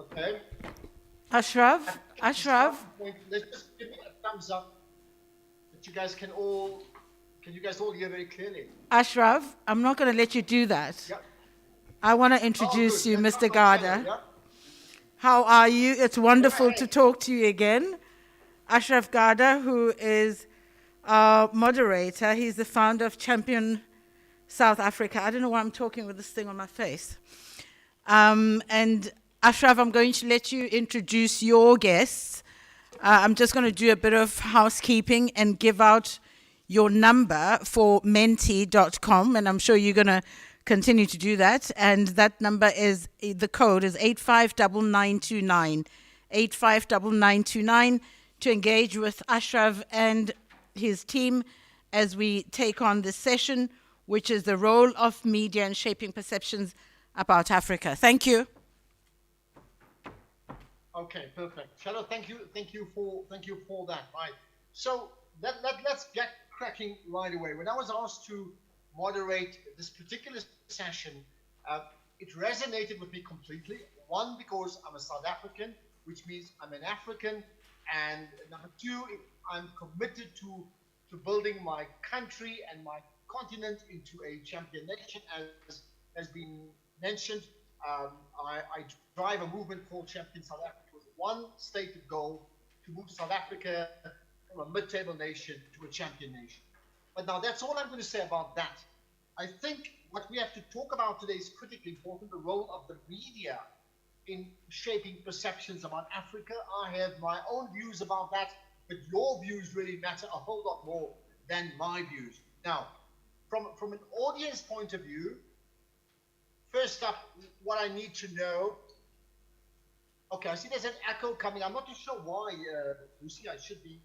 Okay. Ashraf, At the Ashraf, starting point, let's just give me a thumbs up that you guys can you guys all hear very clearly? Ashraf, I'm not going to let you do that. Yeah. I want to Oh, introduce good. you, That's not Mr. my channel. Garda. Yeah. How are you? It's Go wonderful to ahead. talk to you again. Ashraf Garda, who is our moderator, he's the founder of Champion South Africa. I don't know why I'm talking with this thing on my face. And Ashraf, I'm going to let you introduce your guests. I'm just going to do a bit of housekeeping and give out your number for menti.com, and I'm sure you're going to continue to do that. And that number is, the code is 859929. 859929 to engage with Ashraf and his team as we take on this session, which is the role of media in shaping perceptions about Africa. Thank you. Okay, perfect. Shallow, thank you for that. Right. So let's get cracking right away. When I was asked to moderate this particular session, uh, it resonated with me completely. One, because I'm a South African, which means I'm an African, and number two, I'm committed to building my country and my continent into a champion nation, as has been mentioned. I drive a movement called Champion South Africa with one stated goal: to move South Africa from a mid-table nation to a champion nation. But now that's all I'm going to say about that. I think what we have to talk about today is critically important: the role of the media in shaping perceptions about Africa. I have my own views about that, but your views really matter a whole lot more than my views. Now, from an audience point of view, first up, what I need to know. Okay, I see there's an echo coming. I'm not too sure why, Lucy. I should be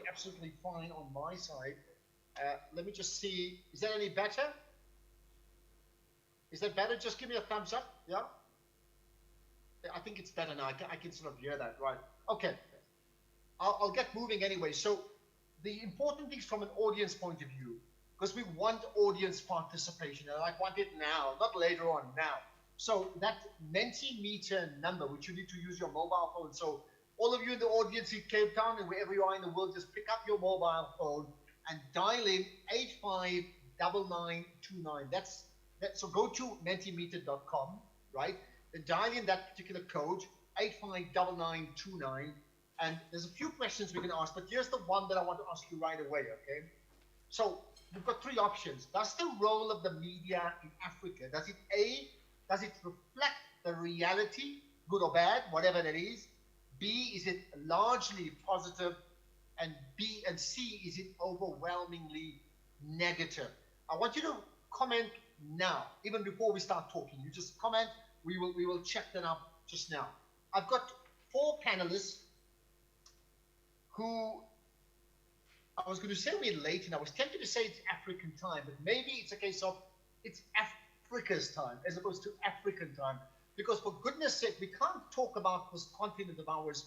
absolutely fine on my side. Let me just see. Is that any better? Is that better? Just give me a thumbs up. Yeah. I think it's better now. I can sort of hear that. Right. Okay. I'll get moving anyway. So the important things from an audience point of view, because we want audience participation, and I want it now, not later on, now. So that Mentimeter number, which you need to use your mobile phone. So all of you in the audience in Cape Town and wherever you are in the world, just pick up your mobile phone and dial in 859929. That's that. So go to mentimeter.com, right? Then dial in that particular code, 859929. And there's a few questions we can ask, but here's the one that I want to ask you right away, okay? So we've got three options. Does the role of the media in Africa, does it reflect the reality, good or bad, whatever that is? B, is it largely positive? And B and C, is it overwhelmingly negative? I want you to comment now, even before we start talking. You just comment. We will check that up just now. I've got four panelists who I was going to say we're late, and I was tempted to say it's African time, but maybe it's a case of it's Africa's time as opposed to African time. Because for goodness sake, we can't talk about this continent of ours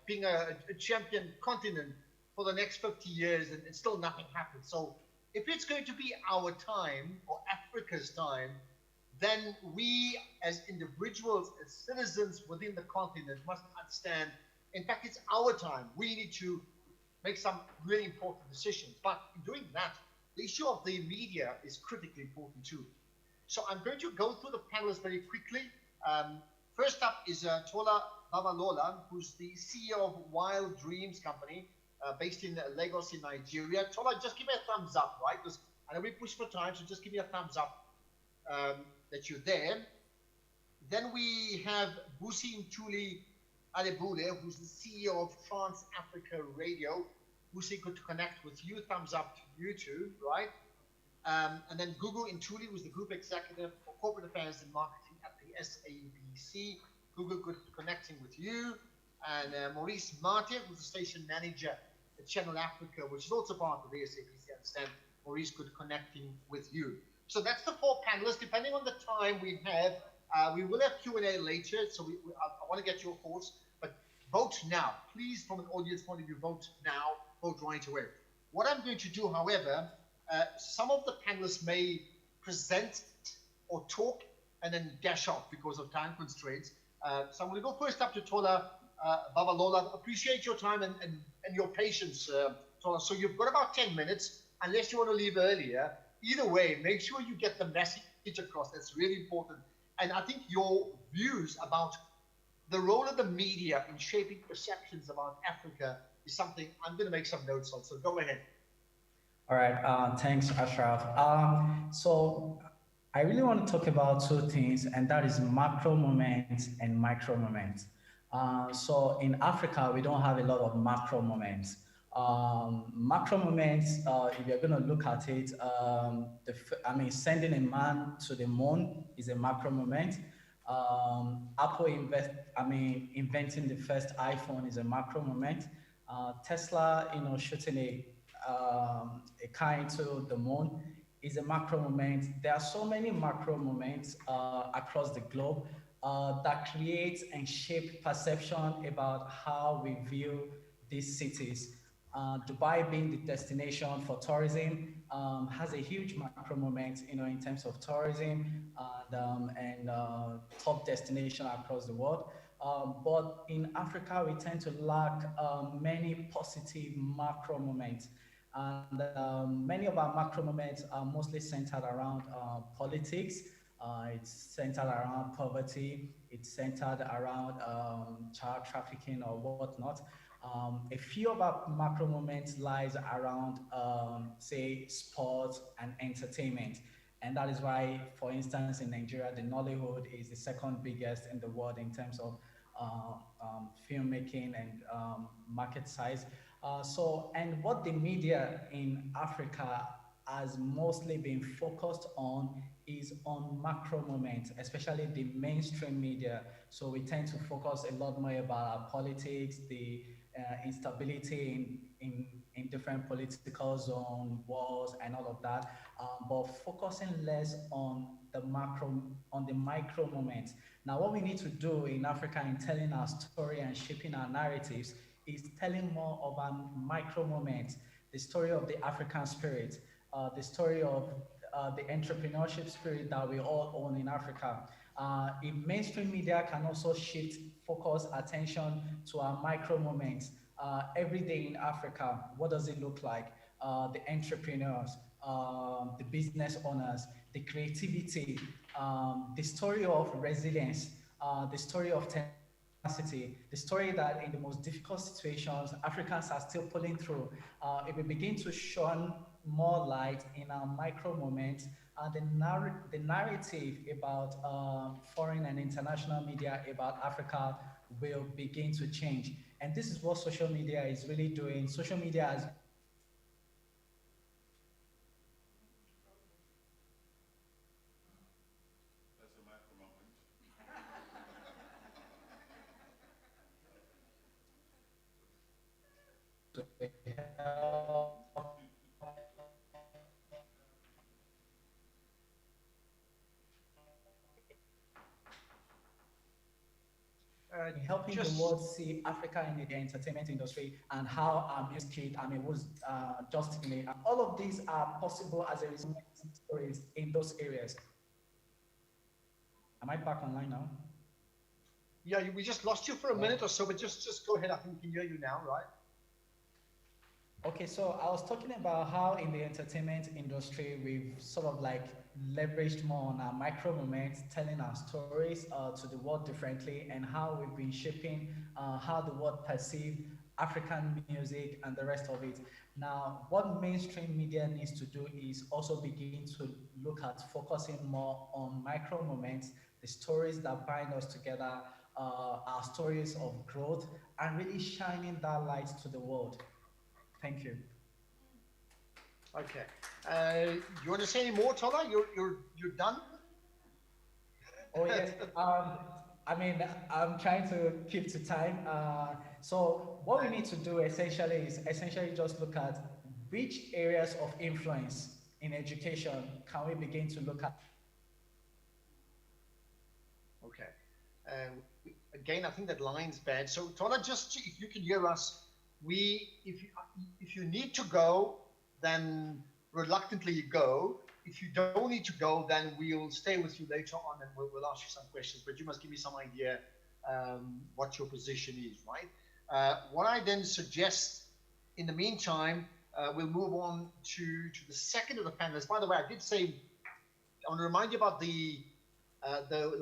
being a champion continent for the next 50 years and still nothing happens. So if it's going to be our time or Africa's time, then we as individuals, as citizens within the continent must understand, in fact, it's our time. We need to make some really important decisions. But in doing that, the issue of the media is critically important too. So I'm going to go through the panelists very quickly. First up is Tola Babalola, who's the CEO of Wild Dreams Company, based in Lagos in Nigeria. Tola, just give me a thumbs up, right? Because I know we push for time, so just give me a thumbs up that you're there. Then we have Busi Ntuli Adebule, who's the CEO of Trans Africa Radio. Busi, good to connect with you. Thumbs up to you too, right? And then Gugu Ntuli, who's the Group Executive for Corporate Affairs and Marketing at the SABC. Gugu, good connecting with you. And Maurice Martin, who's the Station Manager at Channel Africa, which is also part of the SABC. I understand, Maurice, good connecting with you. So that's the four panelists. Depending on the time we have, we will have Q&A later, so I want to get your thoughts. But vote now. Please, from an audience point of view, vote now. Vote right away. What I'm going to do, however, some of the panelists may present or talk and then dash off because of time constraints. So I'm going to go first up to Tola Babalola. Appreciate your time and your patience, Tola. So you've got about 10 minutes, unless you want to leave earlier. Either way, make sure you get the message across. That's really important. And I think your views about the role of the media in shaping perceptions about Africa is something I'm going to make some notes on. So go ahead. All right, thanks, Ashraf. So I really want to talk about two things, and that is macro moments and micro moments. So in Africa, we don't have a lot of macro moments. Macro moments, if you're going to look at it, sending a man to the moon is a macro moment. Apple inventing the first iPhone is a macro moment. Tesla, shooting a car into the moon is a macro moment. There are so many macro moments across the globe that create and shape perception about how we view these cities. Dubai being the destination for tourism has a huge macro moment, in terms of tourism and top destination across the world. But in Africa, we tend to lack many positive macro moments. And many of our macro moments are mostly centered around politics. It's centered around poverty. It's centered around child trafficking or whatnot. A few of our macro moments lies around, say, sports and entertainment. And that is why, for instance, in Nigeria, the Nollywood is the second biggest in the world in terms of filmmaking and market size. And what the media in Africa has mostly been focused on is on macro moments, especially the mainstream media. So we tend to focus a lot more about our politics, the instability in different political zones, wars, and all of that, but focusing less on the micro moments. Now, what we need to do in Africa in telling our story and shaping our narratives is telling more of our micro moments, the story of the African spirit, the story of the entrepreneurship spirit that we all own in Africa. If mainstream media can also shift focus attention to our micro moments, every day in Africa, what does it look like? The entrepreneurs, the business owners, the creativity, the story of resilience, the story of tenacity, the story that in the most difficult situations, Africans are still pulling through. If we begin to shine more light in our micro moments, the narrative about foreign and international media about Africa will begin to change. And this is what social media is really doing. Social media has helping the world see Africa in the entertainment industry and how our music, was just and all of these are possible as a result of stories in those areas. Am I back online now? Yeah, we just lost you for a minute or so, but just go ahead. I think we can hear you now, right? Okay, so I was talking about how in the entertainment industry, we've sort of like leveraged more on our micro moments, telling our stories to the world differently, and how we've been shaping how the world perceives African music and the rest of it. Now, what mainstream media needs to do is also begin to look at focusing more on micro moments, the stories that bind us together, our stories of growth, and really shining that light to the world. Thank you. Okay. You want to say any more, Tola? You're done? Oh yes. I'm trying to keep to time. So what we need to do essentially is just look at which areas of influence in education can we begin to look at. Okay. Again, I think that line's bad. So Tola, just if you can hear us, if you need to go, then reluctantly you go. If you don't need to go, then we'll stay with you later on and we'll ask you some questions. But you must give me some idea what your position is, right? What I then suggest in the meantime, we'll move on to the second of the panelists. By the way, I did say, I want to remind you about the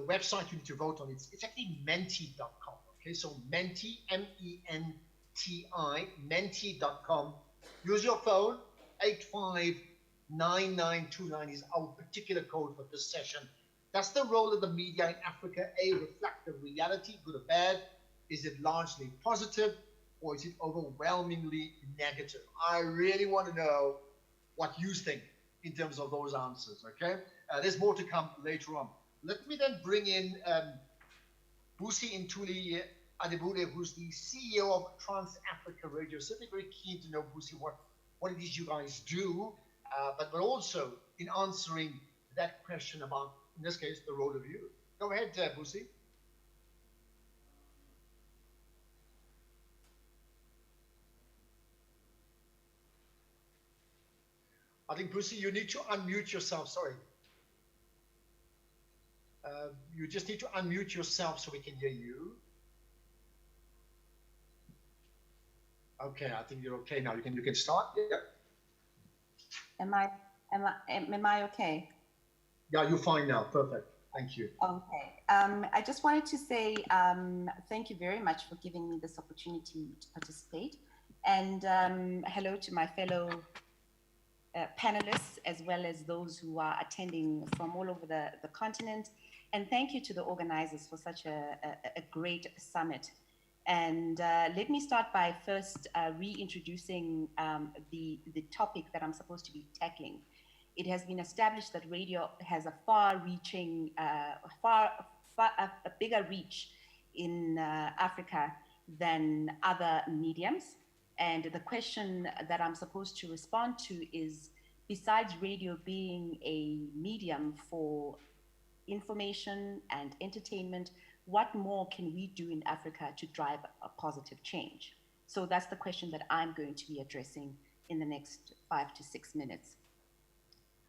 website you need to vote on. It's actually menti.com. Okay, so Menti, M-E-N-T-I, menti.com. Use your phone. 859929 is our particular code for this session. That's the role of the media in Africa. A, reflect the reality, good or bad. Is it largely positive, or is it overwhelmingly negative? I really want to know what you think in terms of those answers, okay? There's more to come later on. Let me then bring in Busi Ntuli Adebule, who's the CEO of Trans Africa Radio. Certainly very keen to know, Busi, what it is you guys do, but also in answering that question about, in this case, the role of youth. Go ahead, Busi. I think, Busi, you need to unmute yourself. Sorry. You just need to unmute yourself so we can hear you. Okay, I think you're okay now. You can start. Yeah. Am I okay? Yeah, you're fine now. Perfect. Thank you. Okay. I just wanted to say thank you very much for giving me this opportunity to participate, and hello to my fellow panelists, as well as those who are attending from all over the continent. And thank you to the organizers for such a great summit. And let me start by first reintroducing the topic that I'm supposed to be tackling. It has been established that radio has a far-reaching, a bigger reach in Africa than other mediums. And the question that I'm supposed to respond to is, besides radio being a medium for information and entertainment, what more can we do in Africa to drive a positive change? So that's the question that I'm going to be addressing in the next 5 to 6 minutes.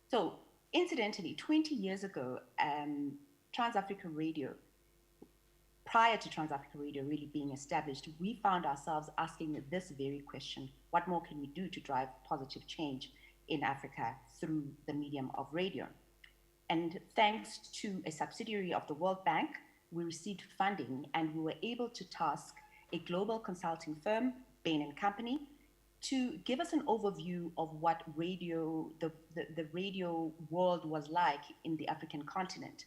So incidentally, 20 years ago, Trans-Africa Radio, prior to Trans-Africa Radio really being established, we found ourselves asking this very question: what more can we do to drive positive change in Africa through the medium of radio? And thanks to a subsidiary of the World Bank, we received funding, and we were able to task a global consulting firm, Bain & Company, to give us an overview of what radio, the radio world was like in the African continent.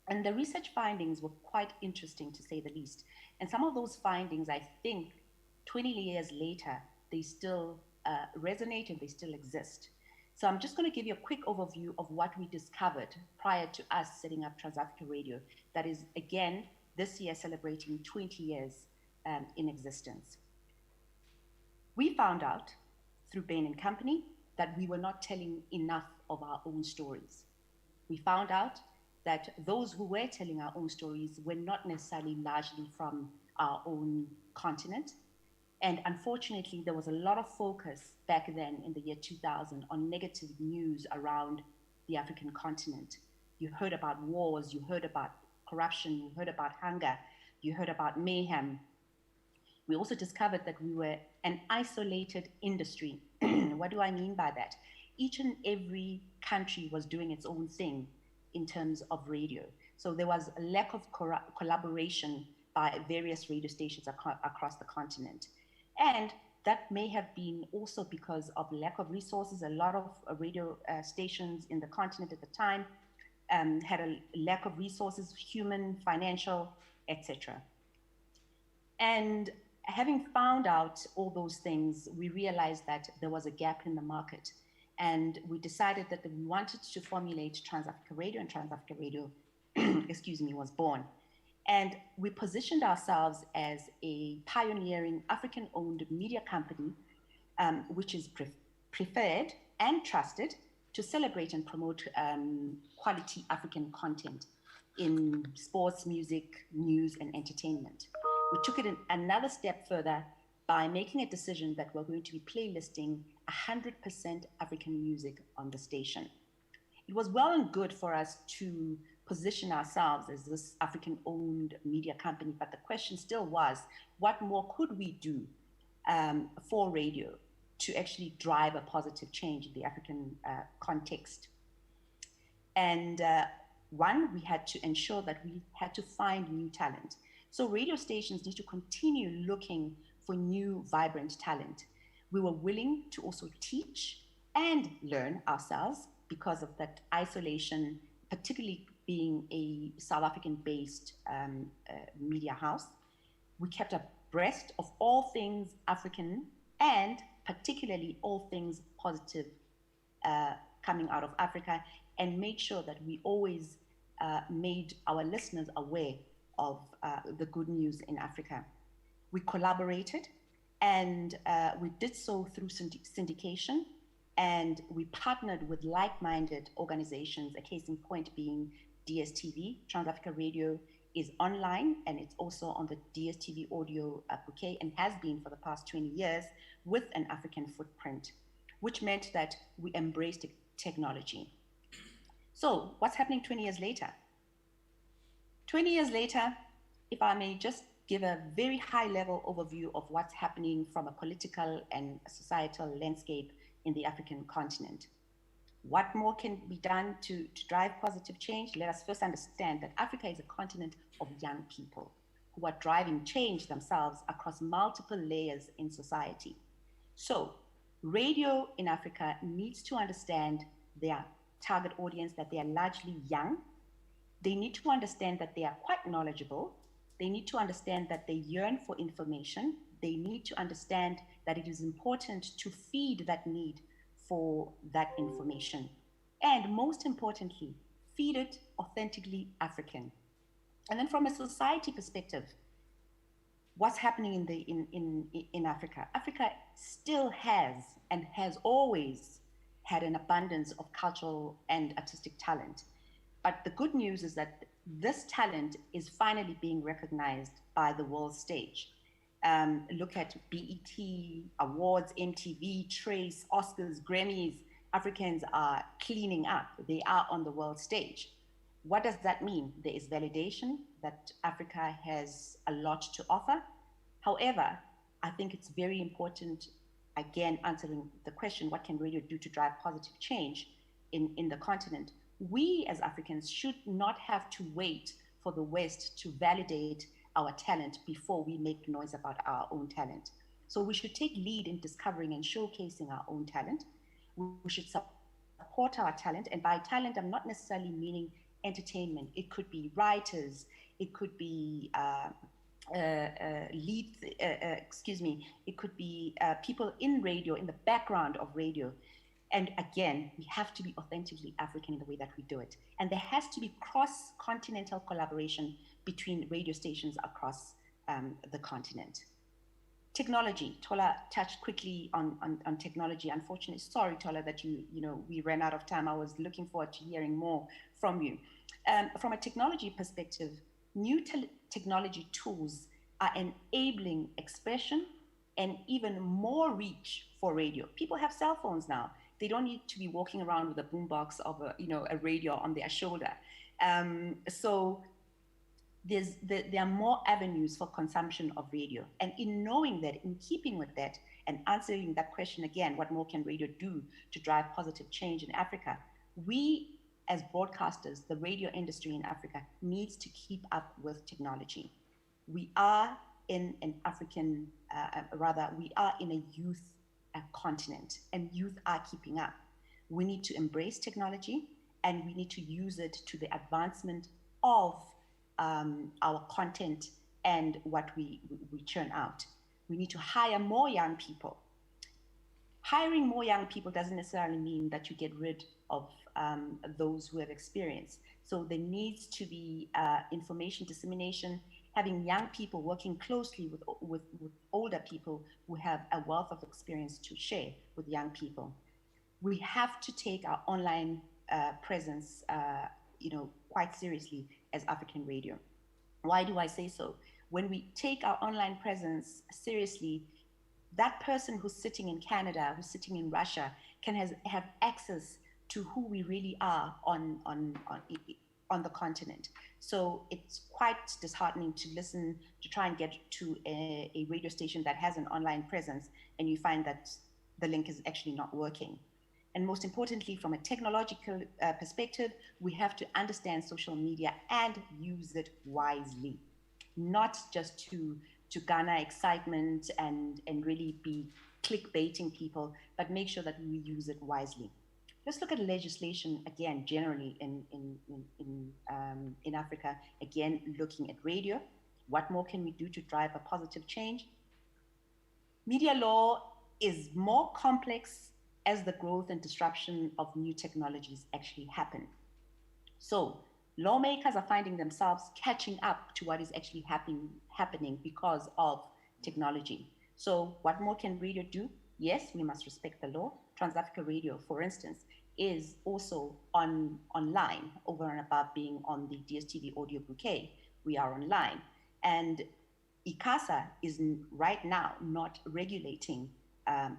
And the research findings were quite interesting, to say the least. And some of those findings, I think, 20 years later, they still resonate and they still exist. So I'm just going to give you a quick overview of what we discovered prior to us setting up Trans-Africa Radio. That is, again, this year celebrating 20 years in existence. We found out through Bain & Company that we were not telling enough of our own stories. We found out that those who were telling our own stories were not necessarily largely from our own continent. And unfortunately, there was a lot of focus back then in the year 2000 on negative news around the African continent. You heard about wars, you heard about corruption, you heard about hunger, you heard about mayhem. We also discovered that we were an isolated industry. What do I mean by that? Each and every country was doing its own thing in terms of radio. So there was a lack of collaboration by various radio stations across the continent. And that may have been also because of lack of resources. A lot of radio stations in the continent at the time had a lack of resources, human, financial, etc. And having found out all those things, we realized that there was a gap in the market. And we decided that we wanted to formulate Trans-Africa Radio, and Trans-Africa Radio, excuse me, was born. And we positioned ourselves as a pioneering African-owned media company, which is preferred and trusted to celebrate and promote quality African content in sports, music, news, and entertainment. We took it another step further by making a decision that we're going to be playlisting 100% African music on the station. It was well and good for us to position ourselves as this African-owned media company, but the question still was, what more could we do for radio to actually drive a positive change in the African context? And one, we had to ensure that we had to find new talent. So radio stations need to continue looking for new, vibrant talent. We were willing to also teach and learn ourselves because of that isolation, particularly being a South African-based media house. We kept abreast of all things African and particularly all things positive coming out of Africa, and made sure that we always made our listeners aware of the good news in Africa. We collaborated, and we did so through syndication, and we partnered with like-minded organizations, a case in point being DSTV. Trans-Africa Radio is online, and it's also on the DSTV audio bouquet, and has been for the past 20 years with an African footprint, which meant that we embraced technology. So what's happening 20 years later? 20 years later, if I may just give a very high-level overview of what's happening from a political and societal landscape in the African continent. What more can be done to drive positive change? Let us first understand that Africa is a continent of young people who are driving change themselves across multiple layers in society. So radio in Africa needs to understand their target audience, that they are largely young. They need to understand that they are quite knowledgeable. They need to understand that they yearn for information. They need to understand that it is important to feed that need for that information. And most importantly, feed it authentically African. And then from a society perspective, what's happening in Africa? Africa still has and has always had an abundance of cultural and artistic talent. But the good news is that this talent is finally being recognized by the world stage. Look at BET, awards, MTV, Trace, Oscars, Grammys. Africans are cleaning up. They are on the world stage. What does that mean? There is validation that Africa has a lot to offer. However, I think it's very important, again, answering the question, what can radio do to drive positive change in the continent? We as Africans should not have to wait for the West to validate our talent before we make noise about our own talent. So we should take lead in discovering and showcasing our own talent. We should support our talent. And by talent, I'm not necessarily meaning entertainment. It could be writers. It could be it could be people in radio, in the background of radio. And again, we have to be authentically African in the way that we do it. And there has to be cross-continental collaboration between radio stations across the continent. Technology, Tola touched quickly on technology. Unfortunately, sorry, Tola, that we ran out of time. I was looking forward to hearing more from you. From a technology perspective, new technology tools are enabling expression and even more reach for radio. People have cell phones now. They don't need to be walking around with a boombox of a radio on their shoulder. So there are more avenues for consumption of radio. And in knowing that, in keeping with that, and answering that question again, what more can radio do to drive positive change in Africa? We, as broadcasters, the radio industry in Africa needs to keep up with technology. We are in an African, we are in a youth continent, and youth are keeping up. We need to embrace technology, and we need to use it to the advancement of our content and what we churn out. We need to hire more young people. Hiring more young people doesn't necessarily mean that you get rid of those who have experience. So there needs to be information dissemination, having young people working closely with older people who have a wealth of experience to share with young people. We have to take our online presence quite seriously as African radio. Why do I say so? When we take our online presence seriously, that person who's sitting in Canada, who's sitting in Russia, can have access to who we really are on on the continent. So it's quite disheartening to try and get to a radio station that has an online presence, and you find that the link is actually not working. And most importantly, from a technological perspective, we have to understand social media and use it wisely, not just to garner excitement and really be clickbaiting people, but make sure that we use it wisely. Let's look at legislation again, generally in Africa. Again, looking at radio. What more can we do to drive a positive change? Media law is more complex as the growth and disruption of new technologies actually happen. So lawmakers are finding themselves catching up to what is actually happening because of technology. So what more can radio do? Yes, we must respect the law. Trans-Africa Radio, for instance, is also online, over and above being on the DSTV audio bouquet. We are online. And ICASA is right now not regulating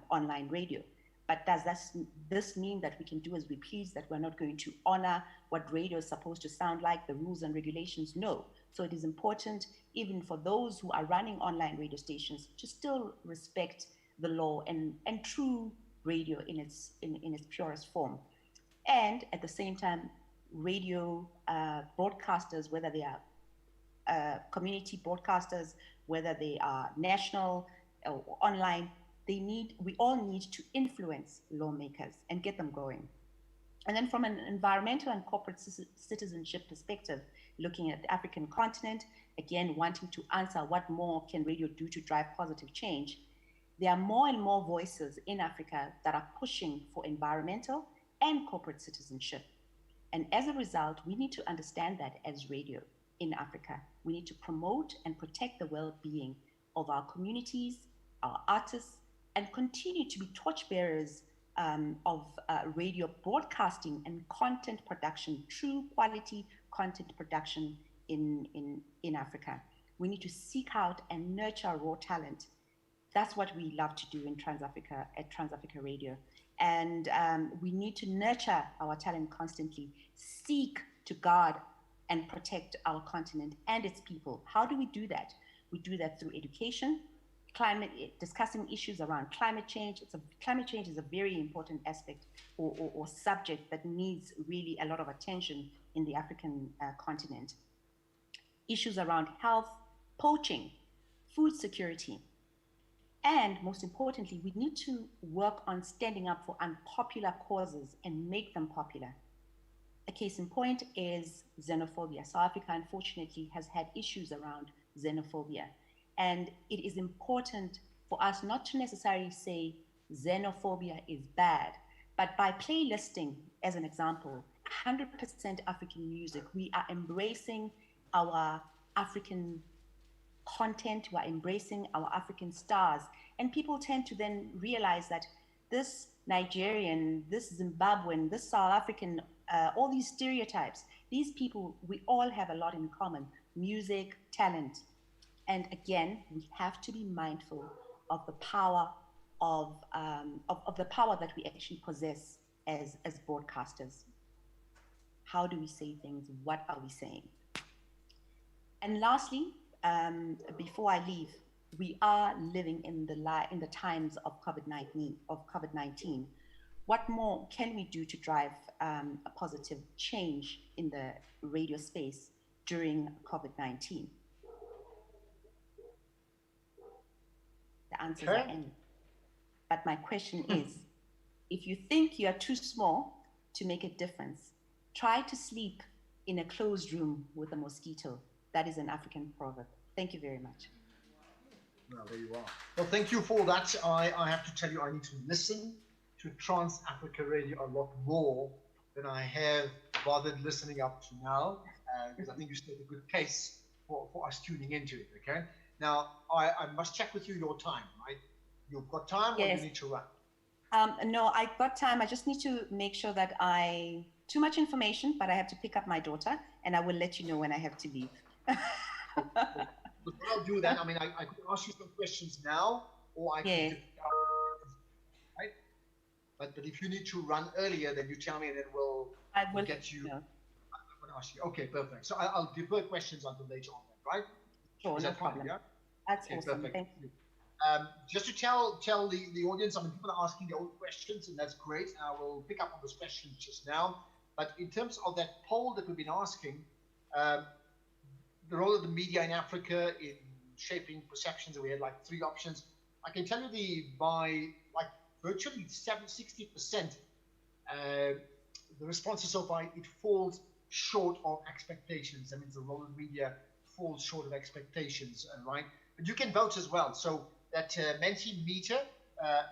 online radio. But does this mean that we can do as we please, that we're not going to honor what radio is supposed to sound like, the rules and regulations? No. So it is important, even for those who are running online radio stations, to still respect the law and true radio in its purest form. And at the same time, radio broadcasters, whether they are community broadcasters, whether they are national or online, we all need to influence lawmakers and get them going. And then from an environmental and corporate citizenship perspective, looking at the African continent, again, wanting to answer what more can radio do to drive positive change, there are more and more voices in Africa that are pushing for environmental and corporate citizenship. And as a result, we need to understand that as radio in Africa, we need to promote and protect the well-being of our communities, our artists, and continue to be torchbearers of radio broadcasting and content production, true quality content production in Africa. We need to seek out and nurture raw talent. That's what we love to do in Trans-Africa, at Trans-Africa Radio. And we need to nurture our talent constantly, seek to guard and protect our continent and its people. How do we do that? We do that through education, discussing issues around climate change. Climate change is a very important aspect or subject that needs really a lot of attention in the African continent. Issues around health, poaching, food security. And most importantly, we need to work on standing up for unpopular causes and make them popular. A case in point is xenophobia. South Africa, unfortunately, has had issues around xenophobia. And it is important for us not to necessarily say xenophobia is bad, but by playlisting, as an example, 100% African music, we are embracing our African content, we are embracing our African stars. And people tend to then realize that this Nigerian, this Zimbabwean, this South African, all these stereotypes, these people, we all have a lot in common: music, talent. And again, we have to be mindful of the power of the power that we actually possess as broadcasters. How do we say things? What are we saying? And lastly, before I leave, we are living in the times of COVID-19. What more can we do to drive a positive change in the radio space during COVID-19? The answers are endless. But my question is, if you think you are too small to make a difference, try to sleep in a closed room with a mosquito. That is an African proverb. Thank you very much. Well, there you are. Well, thank you for that. I have to tell you, I need to listen to Trans-Africa Radio a lot more than I have bothered listening up to now, because I think you stated a good case for us tuning into it, okay? Now, I must check with you your time, right? You've got time, or yes. You need to run? No, I've got time. I just need to make sure that too much information, but I have to pick up my daughter, and I will let you know when I have to leave. But I'll do that. I mean, I could ask you some questions now, or I can just, right? But if you need to run earlier, then you tell me, and then we'll get you. No. I'm going ask you. Okay, perfect. So I'll defer questions until later on, then, right? Sure, Is no that fine? problem. Yeah. That's Okay, awesome. perfect. Thank you. Just to tell the audience, I mean, people are asking their own questions, and that's great. I will pick up on those questions just now. But in terms of that poll that we've been asking, um, the role of the media in Africa in shaping perceptions, we had like 3 options. I can tell you by like virtually 60%, the responses so far, it falls short of expectations. That means the role of media falls short of expectations, right? But you can vote as well. So that Mentimeter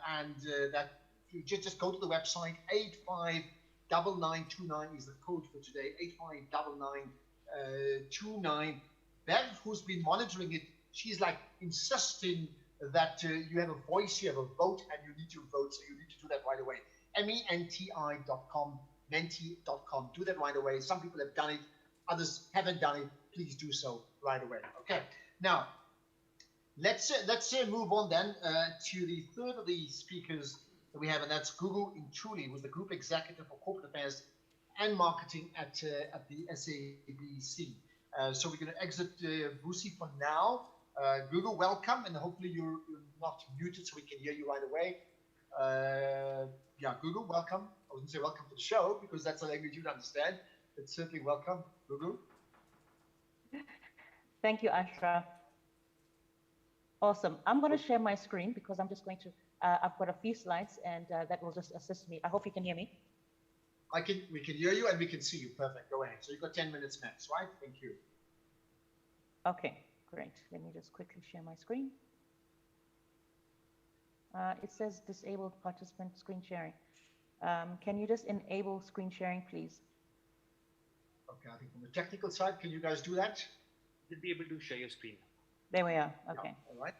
and that you just go to the website. 859929 is the code for today. 859929. Bev, who's been monitoring it, she's like insisting that you have a voice, you have a vote, and you need to vote. So you need to do that right away. menti.com, menti.com. Do that right away. Some people have done it, others haven't done it. Please do so right away. Okay. Now, let's move on then to the third of the speakers that we have, and that's Gugu Intuli, who's the Group Executive for Corporate Affairs and Marketing at the SABC. So we're going to exit Busi for now. Gugu, welcome, and hopefully you're not muted so we can hear you right away. Yeah, Gugu, welcome. I wouldn't say welcome to the show because that's a language you'd understand, but certainly welcome, Gugu. Thank you, Ashraf. Awesome. I'm going to share my screen because I'm just going to, I've got a few slides and that will just assist me. I hope you can hear me. We can hear you and we can see you. Perfect. Go ahead. So you've got 10 minutes max, right? Thank you. Okay, great. Let me just quickly share my screen. It says disabled participant screen sharing. Can you just enable screen sharing, please? Okay, I think from the technical side, can you guys do that? You'll be able to share your screen. There we are. Okay. Yeah, all right.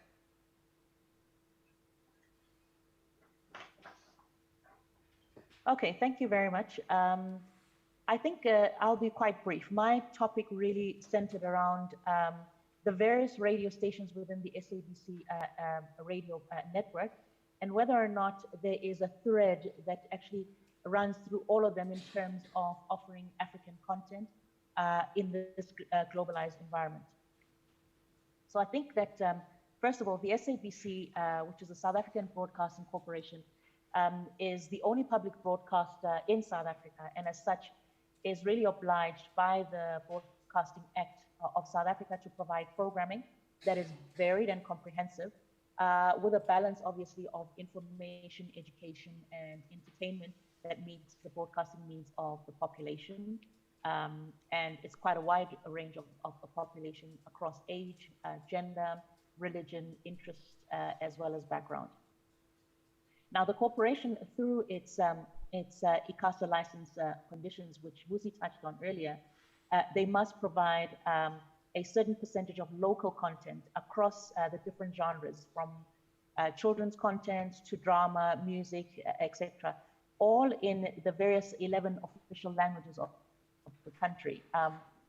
Okay, thank you very much. I think I'll be quite brief. My topic really centered around the various radio stations within the SABC radio network, and whether or not there is a thread that actually runs through all of them in terms of offering African content in this globalized environment. So I think that, first of all, the SABC, which is the South African Broadcasting Corporation, is the only public broadcaster in South Africa, and as such is really obliged by the Broadcasting Act of South Africa to provide programming that is varied and comprehensive, with a balance, obviously, of information, education, and entertainment that meets the broadcasting needs of the population. And it's quite a wide range of the population across age, gender, religion, interest, as well as background. Now, the corporation, through its ICASA license conditions, which Busi touched on earlier, they must provide a certain percentage of local content across the different genres, from children's content to drama, music, etc., all in the various 11 official languages of the country.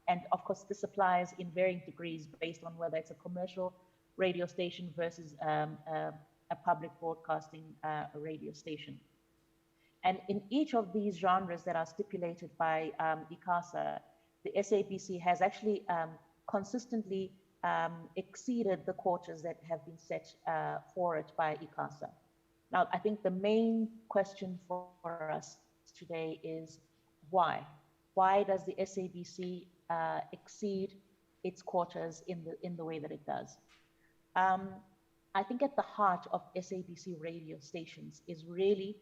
And of course, this applies in varying degrees based on whether it's a commercial radio station versus a public broadcasting radio station. And in each of these genres that are stipulated by ICASA, the SABC has actually consistently exceeded the quotas that have been set for it by ICASA. Now, I think the main question for us today is why? Why does the SABC exceed its quotas in the way that it does? I think at the heart of SABC radio stations is really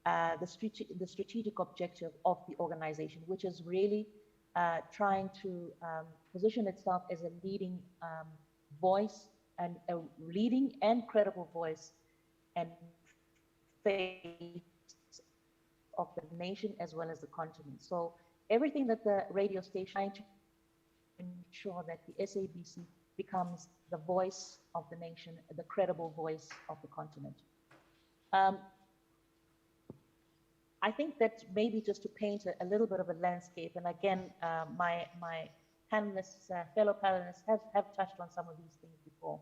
the strategic objective of the organization, which is really trying to position itself as a leading voice and a leading and credible voice and face of the nation as well as the continent. So everything that the radio station trying to ensure that the SABC becomes the voice of the nation, the credible voice of the continent. I think that maybe just to paint a little bit of a landscape, and again, my panelists, fellow panelists have touched on some of these things before.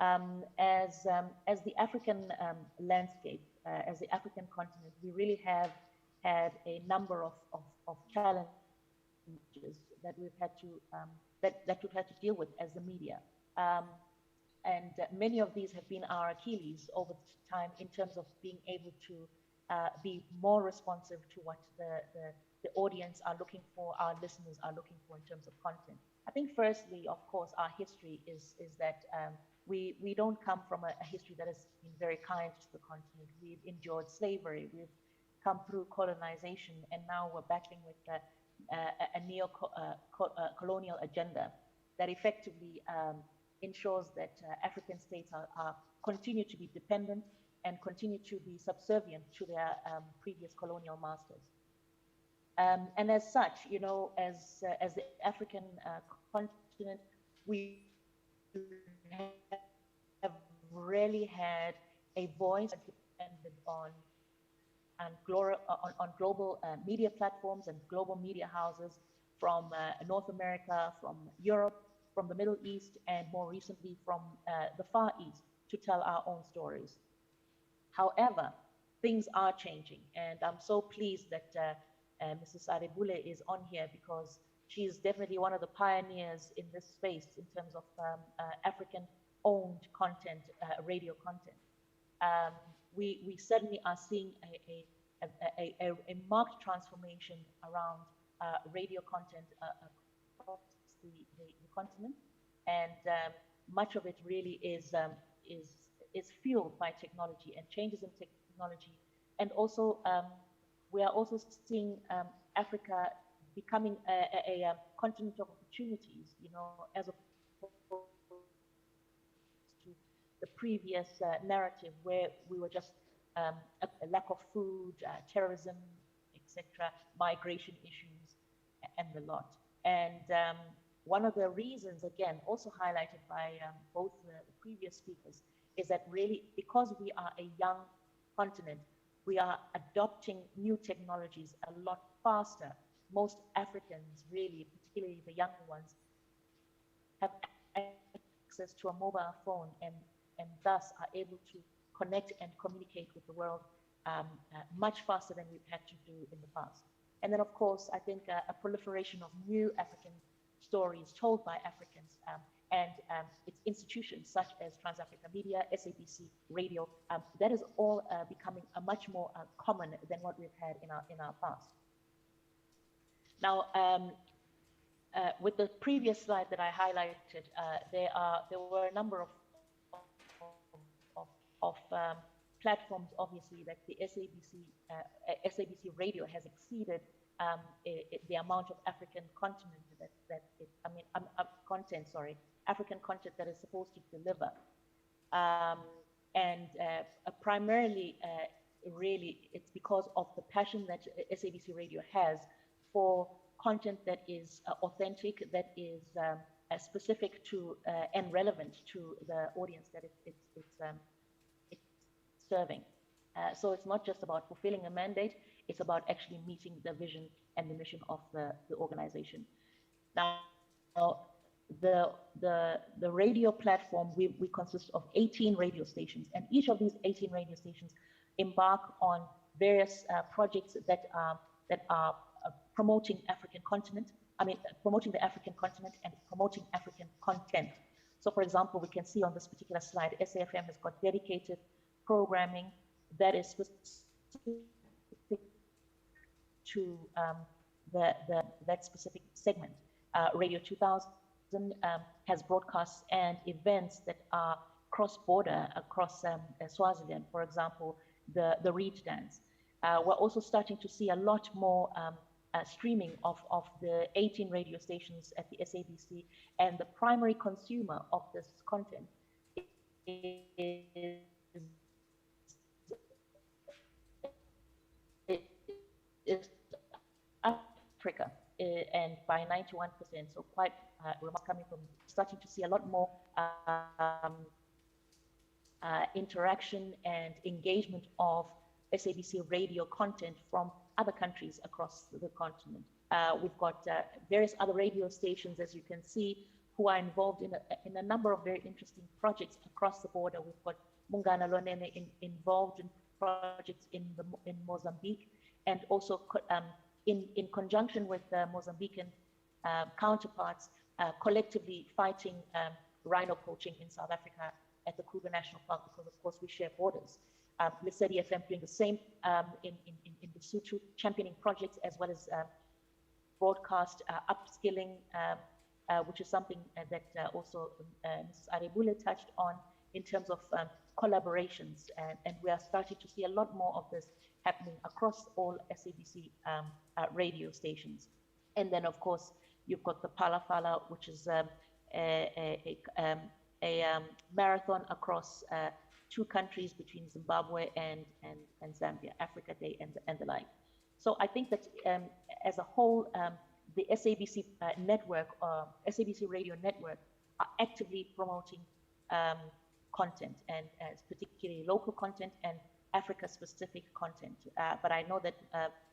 As the African landscape, as the African continent, we really have had a number of challenges that we've had to that we've had to deal with as the media. And many of these have been our Achilles over time in terms of being able to be more responsive to what the audience are looking for, our listeners are looking for in terms of content. I think firstly, of course, our history is that we don't come from a history that has been very kind to the continent. We've endured slavery, we've come through colonization, and now we're battling with a neo-colonial agenda that effectively ensures that African states are continue to be dependent and continue to be subservient to their previous colonial masters. And as such, you know, as the African continent, we have really had a voice dependent on global media platforms and global media houses from North America, from Europe, from the Middle East, and more recently from the Far East to tell our own stories. However, things are changing, and I'm so pleased that Mrs. Adebule is on here because she is definitely one of the pioneers in this space in terms of African-owned content, radio content. We certainly are seeing a marked transformation around radio content across the continent, and much of it really is fueled by technology and changes in technology, and also we are also seeing Africa becoming a continent of opportunities, you know, as opposed to the previous narrative where we were just a lack of food, terrorism, etc., migration issues, and the lot. And one of the reasons, again, also highlighted by both the previous speakers, is that really because we are a young continent, we are adopting new technologies a lot faster. Most Africans, really, particularly the younger ones, have access to a mobile phone and thus are able to connect and communicate with the world much faster than we've had to do in the past. And then, of course, I think a proliferation of new African stories told by Africans and its institutions such as Trans-Africa Media, SABC Radio, that is all becoming a much more common than what we've had in our past. Now, with the previous slide that I highlighted, there were a number of platforms, obviously, that the SABC Radio has exceeded the amount of African content African content that is supposed to deliver. Primarily, really, it's because of the passion that SABC Radio has for content that is authentic, that is specific to and relevant to the audience that it's serving. So it's not just about fulfilling a mandate, it's about actually meeting the vision and the mission of the organization. Now, the radio platform, we consist of 18 radio stations, and each of these 18 radio stations embark on various projects that are promoting African continent, promoting the African continent and promoting African content. So for example, we can see on this particular slide, SAFM has got dedicated programming that is specific to that specific segment. Radio 2000 has broadcasts and events that are cross-border across Swaziland, for example, the Reed Dance. We're also starting to see a lot more streaming of the 18 radio stations at the SABC, and the primary consumer of this content is Africa, and by 91%, so quite coming from, starting to see a lot more interaction and engagement of SABC radio content from other countries across the continent. We've got various other radio stations, as you can see, who are involved in a number of very interesting projects across the border. We've got Mungana Lonene involved in projects in Mozambique, and also in conjunction with Mozambican counterparts collectively fighting rhino poaching in South Africa at the Kruger National Park, because of course we share borders. Lesedi FM doing the same in Lesotho, championing projects as well as broadcast upskilling, which is something that also Mrs. Arebule touched on in terms of collaborations, and we are starting to see a lot more of this happening across all SABC radio stations. And then, of course, you've got the Palafala, which is a marathon across 2 countries between Zimbabwe and Zambia, Africa Day and the like. So I think that as a whole, the SABC network, SABC Radio Network, are actively promoting content, and particularly local content and Africa-specific content. But I know that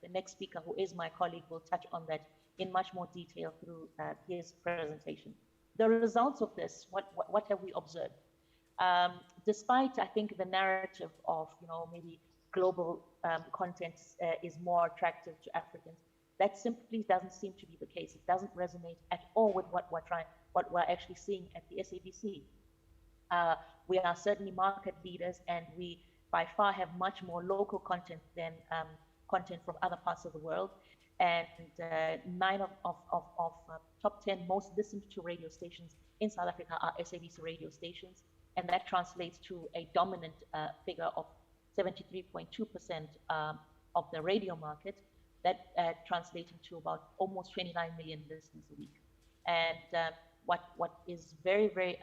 the next speaker, who is my colleague, will touch on that in much more detail through his presentation. The results of this, what have we observed? Despite, I think, the narrative of, maybe global content is more attractive to Africans, that simply doesn't seem to be the case. It doesn't resonate at all with what we're actually seeing at the SABC. We are certainly market leaders, and we by far have much more local content than content from other parts of the world. And 9 of top 10 most listened to radio stations in South Africa are SABC radio stations, and that translates to a dominant figure of 73.2% of the radio market. That translating to about almost 29 million listeners a week. And what is very, very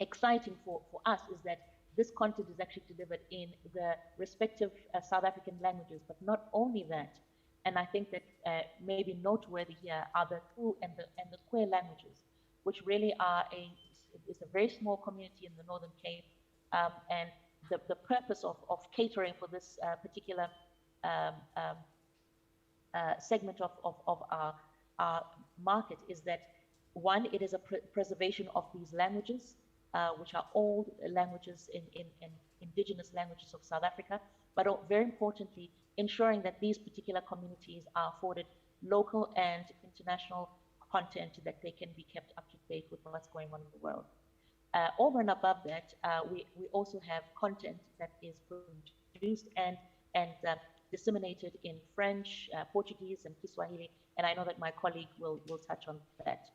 exciting for us is that this content is actually delivered in the respective South African languages, but not only that. And I think that maybe noteworthy here are the Kru and the Kwe languages, which really are it's a very small community in the Northern Cape, and the purpose of catering for this particular segment of our market is that, one, it is a preservation of these languages, which are old languages in indigenous languages of South Africa, but very importantly, ensuring that these particular communities are afforded local and international content, that they can be kept up to date with what's going on in the world. Over and above that, we also have content that is produced and disseminated in French, Portuguese, and Kiswahili, and I know that my colleague will touch on that.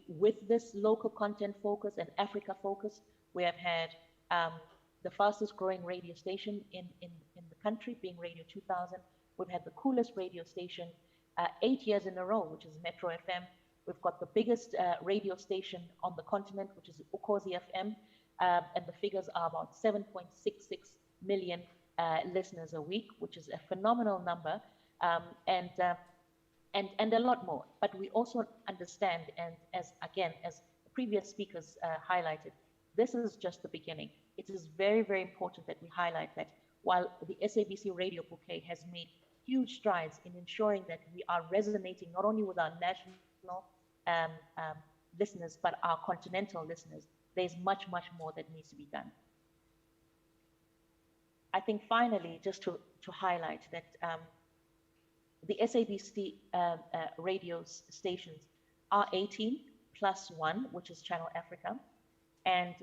With this local content focus and Africa focus, we have had the fastest growing radio station in the country, being Radio 2000. We've had the coolest radio station 8 years in a row, which is Metro FM. We've got the biggest radio station on the continent, which is Ukhozi FM, and the figures are about 7.66 million listeners a week, which is a phenomenal number, and a lot more. But we also understand, and as the previous speakers highlighted, this is just the beginning. It is very, very important that we highlight that while the SABC Radio Bouquet has made huge strides in ensuring that we are resonating not only with our national listeners, but our continental listeners, there's much, much more that needs to be done. I think finally, just to highlight that the SABC radio stations are 18 plus 1, which is Channel Africa. And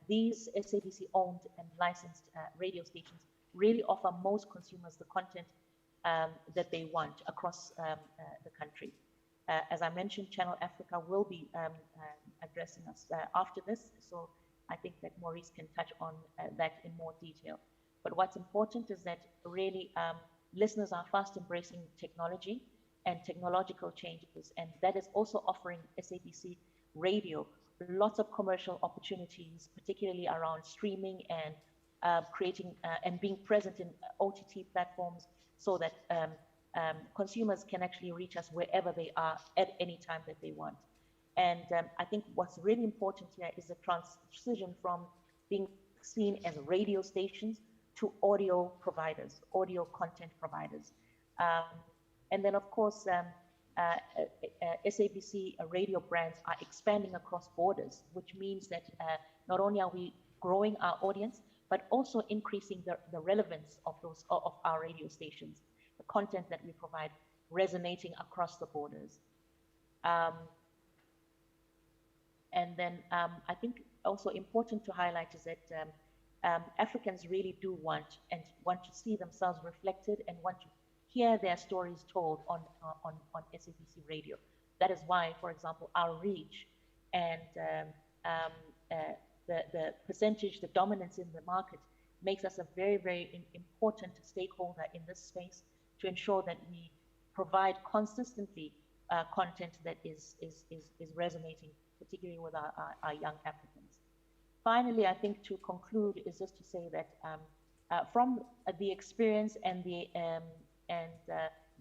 these SABC owned and licensed radio stations really offer most consumers the content that they want across the country. As I mentioned, Channel Africa will be addressing us after this, so I think that Maurice can touch on that in more detail. But what's important is that really listeners are fast embracing technology and technological changes, and that is also offering SABC Radio lots of commercial opportunities, particularly around streaming and creating and being present in OTT platforms, so that consumers can actually reach us wherever they are at any time that they want. And I think what's really important here is the transition from being seen as radio stations to audio providers, audio content providers. And then, of course, SABC radio brands are expanding across borders, which means that not only are we growing our audience, but also increasing the relevance of our radio stations, the content that we provide resonating across the borders. And then I think also important to highlight is that Africans really do want to see themselves reflected and want to hear their stories told on SABC Radio. That is why, for example, our reach and the percentage, the dominance in the market makes us a very, very important stakeholder in this space to ensure that we provide consistently content that is resonating, particularly with our young Africans. Finally, I think to conclude is just to say that from the experience and the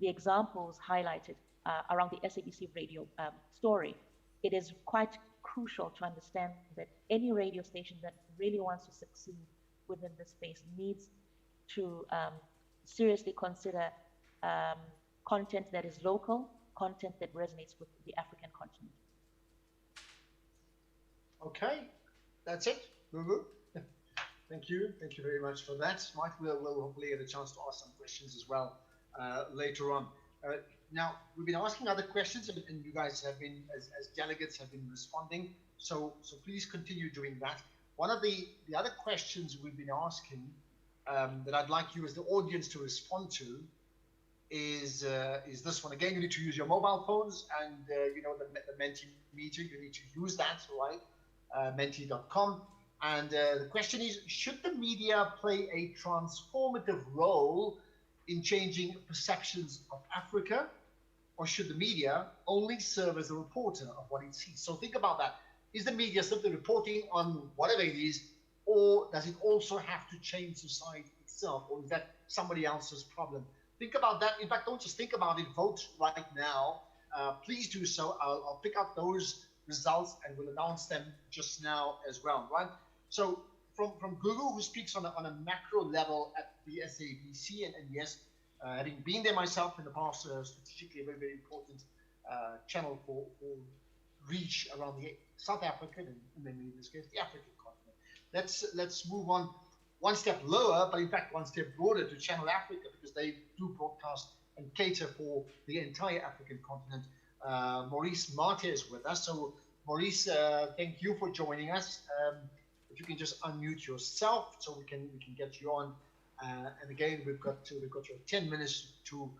examples highlighted around the SABC Radio story, it is quite crucial to understand that any radio station that really wants to succeed within this space needs to seriously consider content that is local, content that resonates with the African continent. Okay, that's it. Thank you very much for that. Mike, we'll hopefully get a chance to ask some questions as well later on. Now, we've been asking other questions, and you guys have been, as delegates, have been responding. So please continue doing that. One of the other questions we've been asking that I'd like you as the audience to respond to is this one. Again, you need to use your mobile phones, and you know the Mentimeter. You need to use that, right? Menti.com. And the question is: should the media play a transformative role in changing perceptions of Africa, or should the media only serve as a reporter of what it sees? So think about that. Is the media simply reporting on whatever it is, or does it also have to change society itself, or is that somebody else's problem? Think about that. In fact, don't just think about it. Vote right now. Please do so. I'll pick up those results and we'll announce them just now as well, right? So from Google, who speaks on a macro level at the SABC, and yes, having been there myself in the past, strategically a very, very important channel for reach around the South African, and then in this case, the African continent. Let's move on one step lower, but in fact one step broader, to Channel Africa, because they do broadcast and cater for the entire African continent. Maurice Mate is with us. So Maurice, thank you for joining us. If you can just unmute yourself so we can get you on. And again, we've got your 10 minutes to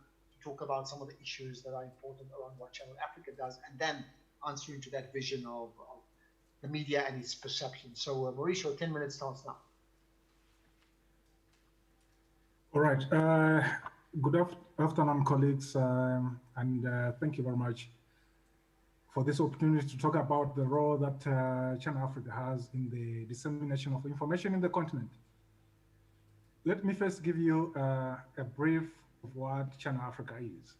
talk about some of the issues that are important around what Channel Africa does, and then answering to that vision of the media and its perception. So Maurice, your 10 minutes starts now. All right. Good afternoon, colleagues, and thank you very much for this opportunity to talk about the role that Channel Africa has in the dissemination of information in the continent. Let me first give you a brief of what Channel Africa is.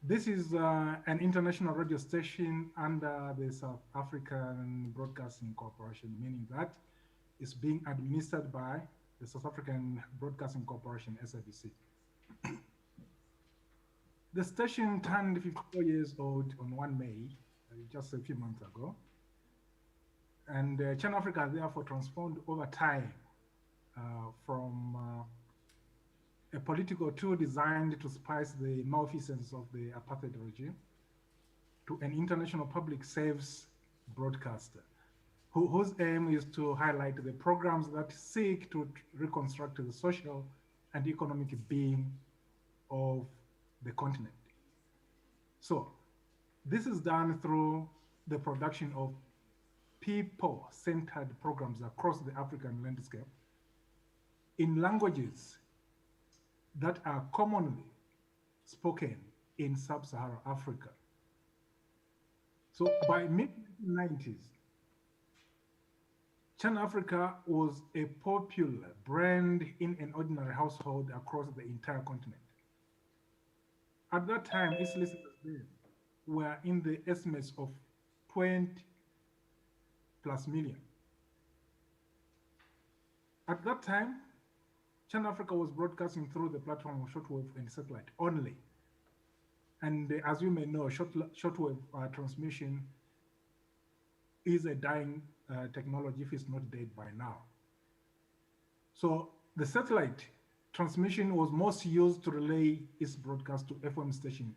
This is an international radio station under the South African Broadcasting Corporation, meaning that it's being administered by the South African Broadcasting Corporation, SABC. The station turned 54 years old on 1 May, just a few months ago. And Channel Africa therefore transformed over time from a political tool designed to spice the malfeasance of the apartheid regime to an international public service broadcaster whose aim is to highlight the programs that seek to reconstruct the social and economic being of the continent. So this is done through the production of people-centered programs across the African landscape in languages that are commonly spoken in sub-Saharan Africa. So by mid-90s, Channel Africa was a popular brand in an ordinary household across the entire continent. At that time, its listeners were in the estimates of 20+ million. At that time, Channel Africa was broadcasting through the platform of shortwave and satellite only. And as you may know, shortwave transmission is a dying technology if it's not dead by now. So the satellite transmission was most used to relay its broadcast to FM station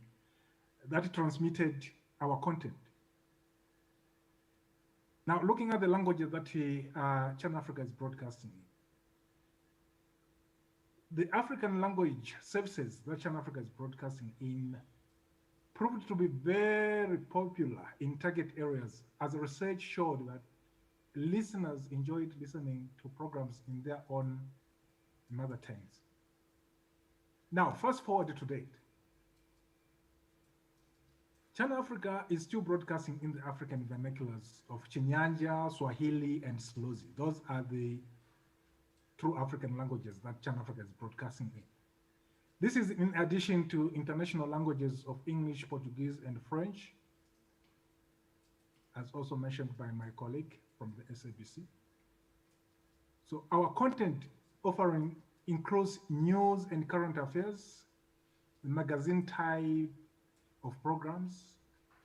that transmitted our content. Now, looking at the languages that Channel Africa is broadcasting in, the African language services that Channel Africa is broadcasting in proved to be very popular in target areas, as research showed that listeners enjoyed listening to programs in their own mother tongues. Now, fast forward to date. Channel Africa is still broadcasting in the African vernaculars of Chinyanja, Swahili, and Slozi. Those are the true African languages that Channel Africa is broadcasting in. This is in addition to international languages of English, Portuguese, and French, as also mentioned by my colleague from the SABC. So our content offering includes news and current affairs, the magazine type of programs,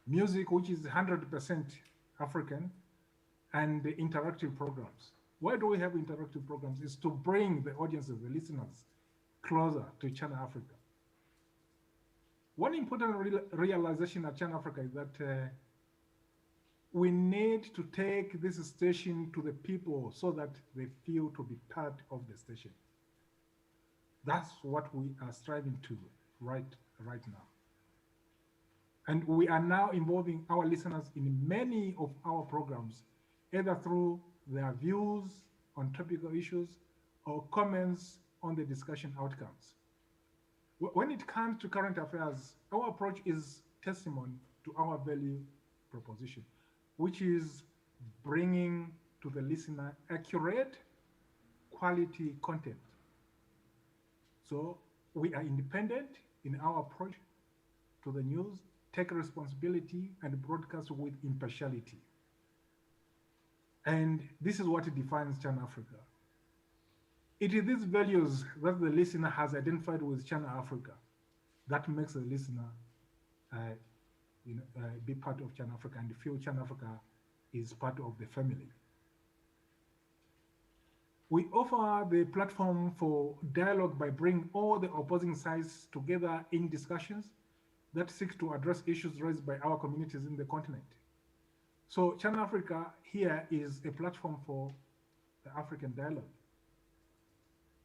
music, which is 100% African, and the interactive programs. Why do we have interactive programs? Is to bring the audiences, the listeners, closer to Channel Africa. One important realization at Channel Africa is that we need to take this station to the people so that they feel to be part of the station. That's what we are striving to right now. And we are now involving our listeners in many of our programs, either through their views on topical issues or comments on the discussion outcomes. When it comes to current affairs, our approach is testimony to our value proposition, which is bringing to the listener accurate, quality content. So we are independent in our approach to the news, take responsibility, and broadcast with impartiality. And this is what defines Channel Africa. It is these values that the listener has identified with Channel Africa that makes the listener be part of Channel Africa and feel Channel Africa is part of the family. We offer the platform for dialogue by bringing all the opposing sides together in discussions that seek to address issues raised by our communities in the continent. So Channel Africa here is a platform for the African dialogue.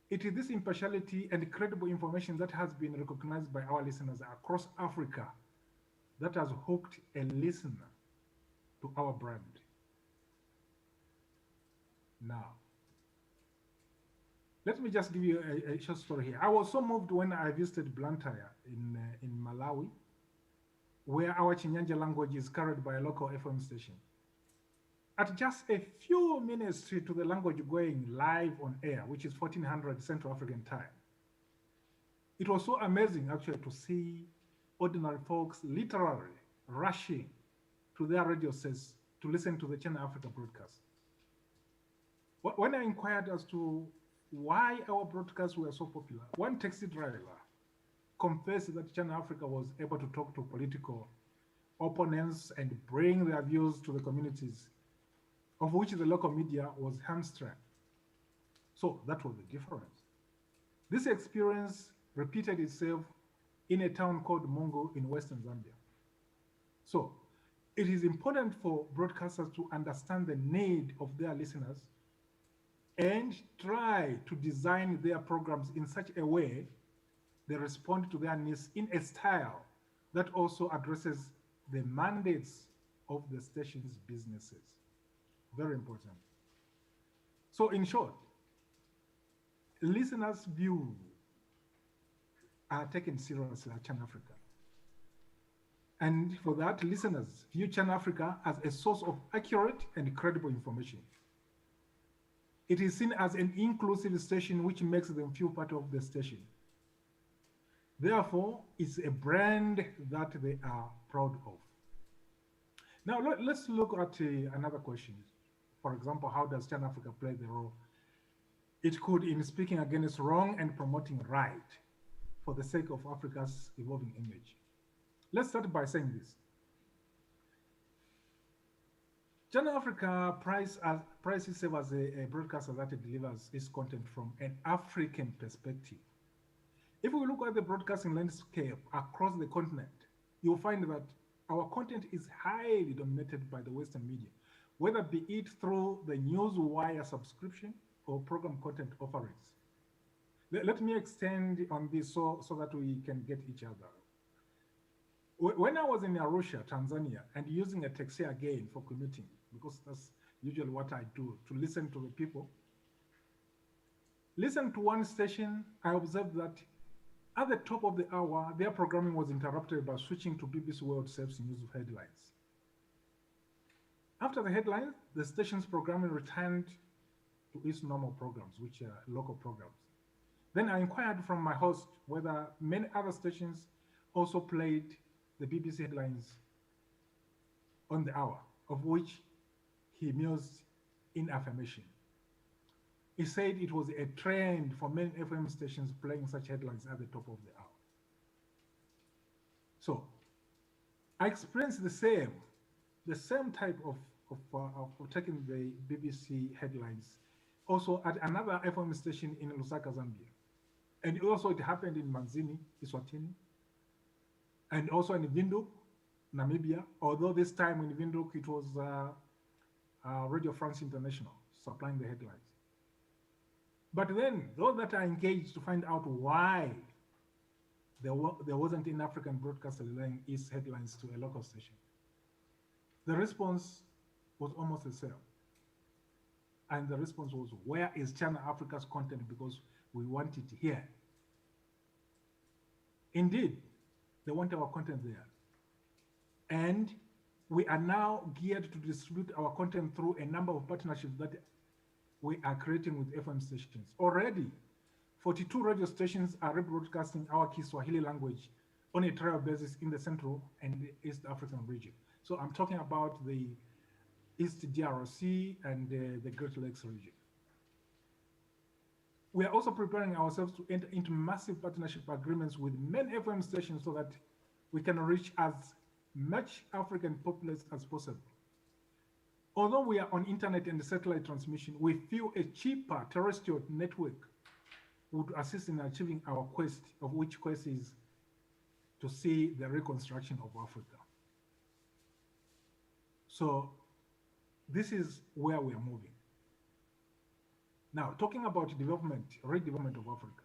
It is this impartiality and credible information that has been recognized by our listeners across Africa that has hooked a listener to our brand. Now, let me just give you a short story here. I was so moved when I visited Blantyre in Malawi, where our Chinyanja language is carried by a local FM station. At just a few minutes to the language going live on air, which is 1400 Central African time, it was so amazing actually to see ordinary folks literally rushing to their radio sets to listen to the Channel Africa broadcast. When I inquired as to why our broadcasts were so popular, one taxi driver confessed that Channel Africa was able to talk to political opponents and bring their views to the communities, of which the local media was hamstrung. So that was the difference. This experience repeated itself in a town called Mongo in Western Zambia. So it is important for broadcasters to understand the need of their listeners and try to design their programs in such a way they respond to their needs in a style that also addresses the mandates of the station's businesses. Very important. So in short, listeners' views are taken seriously at Channel Africa. And for that, listeners view Channel Africa as a source of accurate and credible information. It is seen as an inclusive station which makes them feel part of the station. Therefore, it's a brand that they are proud of. Now, let's look at another question. For example, how does Channel Africa play the role it could in speaking against wrong and promoting right for the sake of Africa's evolving image? Let's start by saying this. Channel Africa prides itself as a broadcaster that delivers its content from an African perspective. If we look at the broadcasting landscape across the continent, you'll find that our content is highly dominated by the Western media, whether be it through the newswire subscription or program content offerings. Let me extend on this so that we can get each other. When I was in Arusha, Tanzania, and using a taxi again for commuting, because that's usually what I do, to listen to the people, listen to one station, I observed that at the top of the hour, their programming was interrupted by switching to BBC World Service news headlines. After the headlines, the station's programming returned to its normal programs, which are local programs. Then I inquired from my host whether many other stations also played the BBC headlines on the hour, of which he mused in affirmation. He said it was a trend for many FM stations playing such headlines at the top of the hour. So I experienced the same type of taking the BBC headlines also at another FM station in Lusaka, Zambia. And also it happened in Manzini, Eswatini, and also in Windhoek, Namibia, although this time in Windhoek it was Radio France International supplying the headlines. But then those that are engaged to find out why there wasn't an African broadcaster laying its headlines to a local station, the response was almost the same. And the response was, where is Channel Africa's content? Because we want it here. Indeed, they want our content there. And we are now geared to distribute our content through a number of partnerships that we are creating with FM stations. Already, 42 radio stations are rebroadcasting our Kiswahili language on a trial basis in the Central and East African region. So I'm talking about the East DRC and the Great Lakes region. We are also preparing ourselves to enter into massive partnership agreements with many FM stations so that we can reach as much African populace as possible. Although we are on internet and satellite transmission, we feel a cheaper terrestrial network would assist in achieving our quest, of which quest is to see the reconstruction of Africa. So this is where we are moving. Now, talking about development, redevelopment of Africa.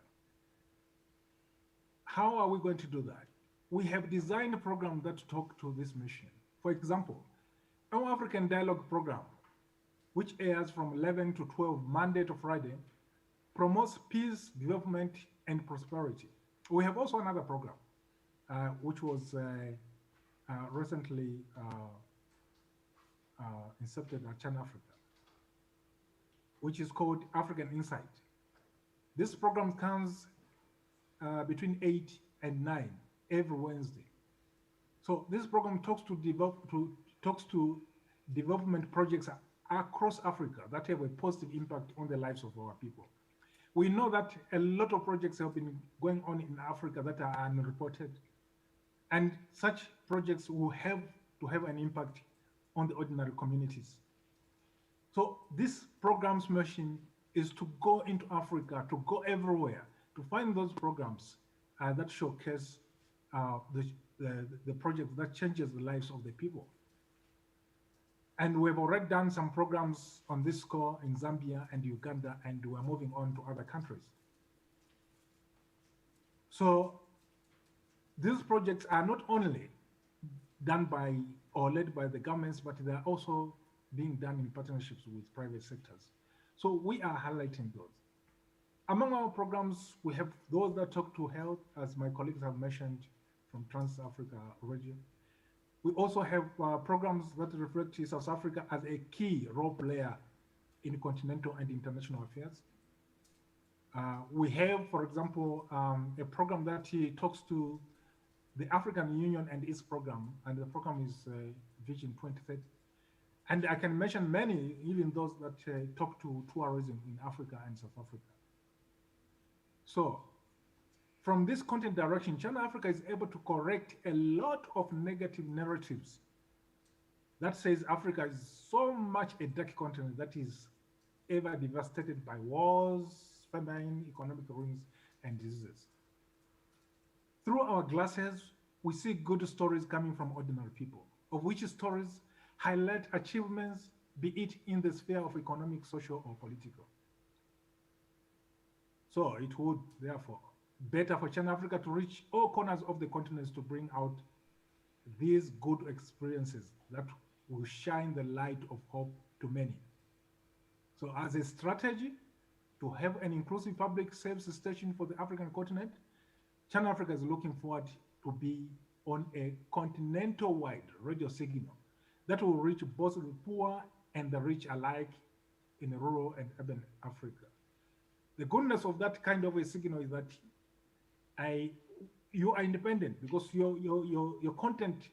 How are we going to do that? We have designed a program that talk to this mission. For example, our African Dialogue program, which airs from 11 to 12 Monday to Friday, promotes peace, development, and prosperity. We have also another program, which was recently incepted at Channel Africa, which is called African Insight. This program comes between 8 and 9 every Wednesday. So this program talks to development projects across Africa that have a positive impact on the lives of our people. We know that a lot of projects have been going on in Africa that are unreported, and such projects will have to have an impact on the ordinary communities. So this program's mission is to go into Africa, to go everywhere, to find those programs that showcase the project that changes the lives of the people. And we've already done some programs on this score in Zambia and Uganda, and we're moving on to other countries. So these projects are not only done by or led by the governments, but they're also being done in partnerships with private sectors. So we are highlighting those. Among our programs, we have those that talk to health, as my colleagues have mentioned from Trans-Africa region. We also have programs that reflect South Africa as a key role player in continental and international affairs. We have, for example, a program that talks to the African Union and its program, and the program is Vision 2030. And I can mention many, even those that talk to tourism in Africa and South Africa. So, from this content direction, Channel Africa is able to correct a lot of negative narratives that says Africa is so much a dark continent that is ever devastated by wars, famine, economic ruins, and diseases. Through our glasses, we see good stories coming from ordinary people, of which stories highlight achievements, be it in the sphere of economic, social, or political. So it would, therefore, better for China Africa to reach all corners of the continents to bring out these good experiences that will shine the light of hope to many. So as a strategy to have an inclusive public service station for the African continent, China Africa is looking forward to be on a continental-wide radio signal that will reach both the poor and the rich alike in rural and urban Africa. The goodness of that kind of a signal is that you are independent because your content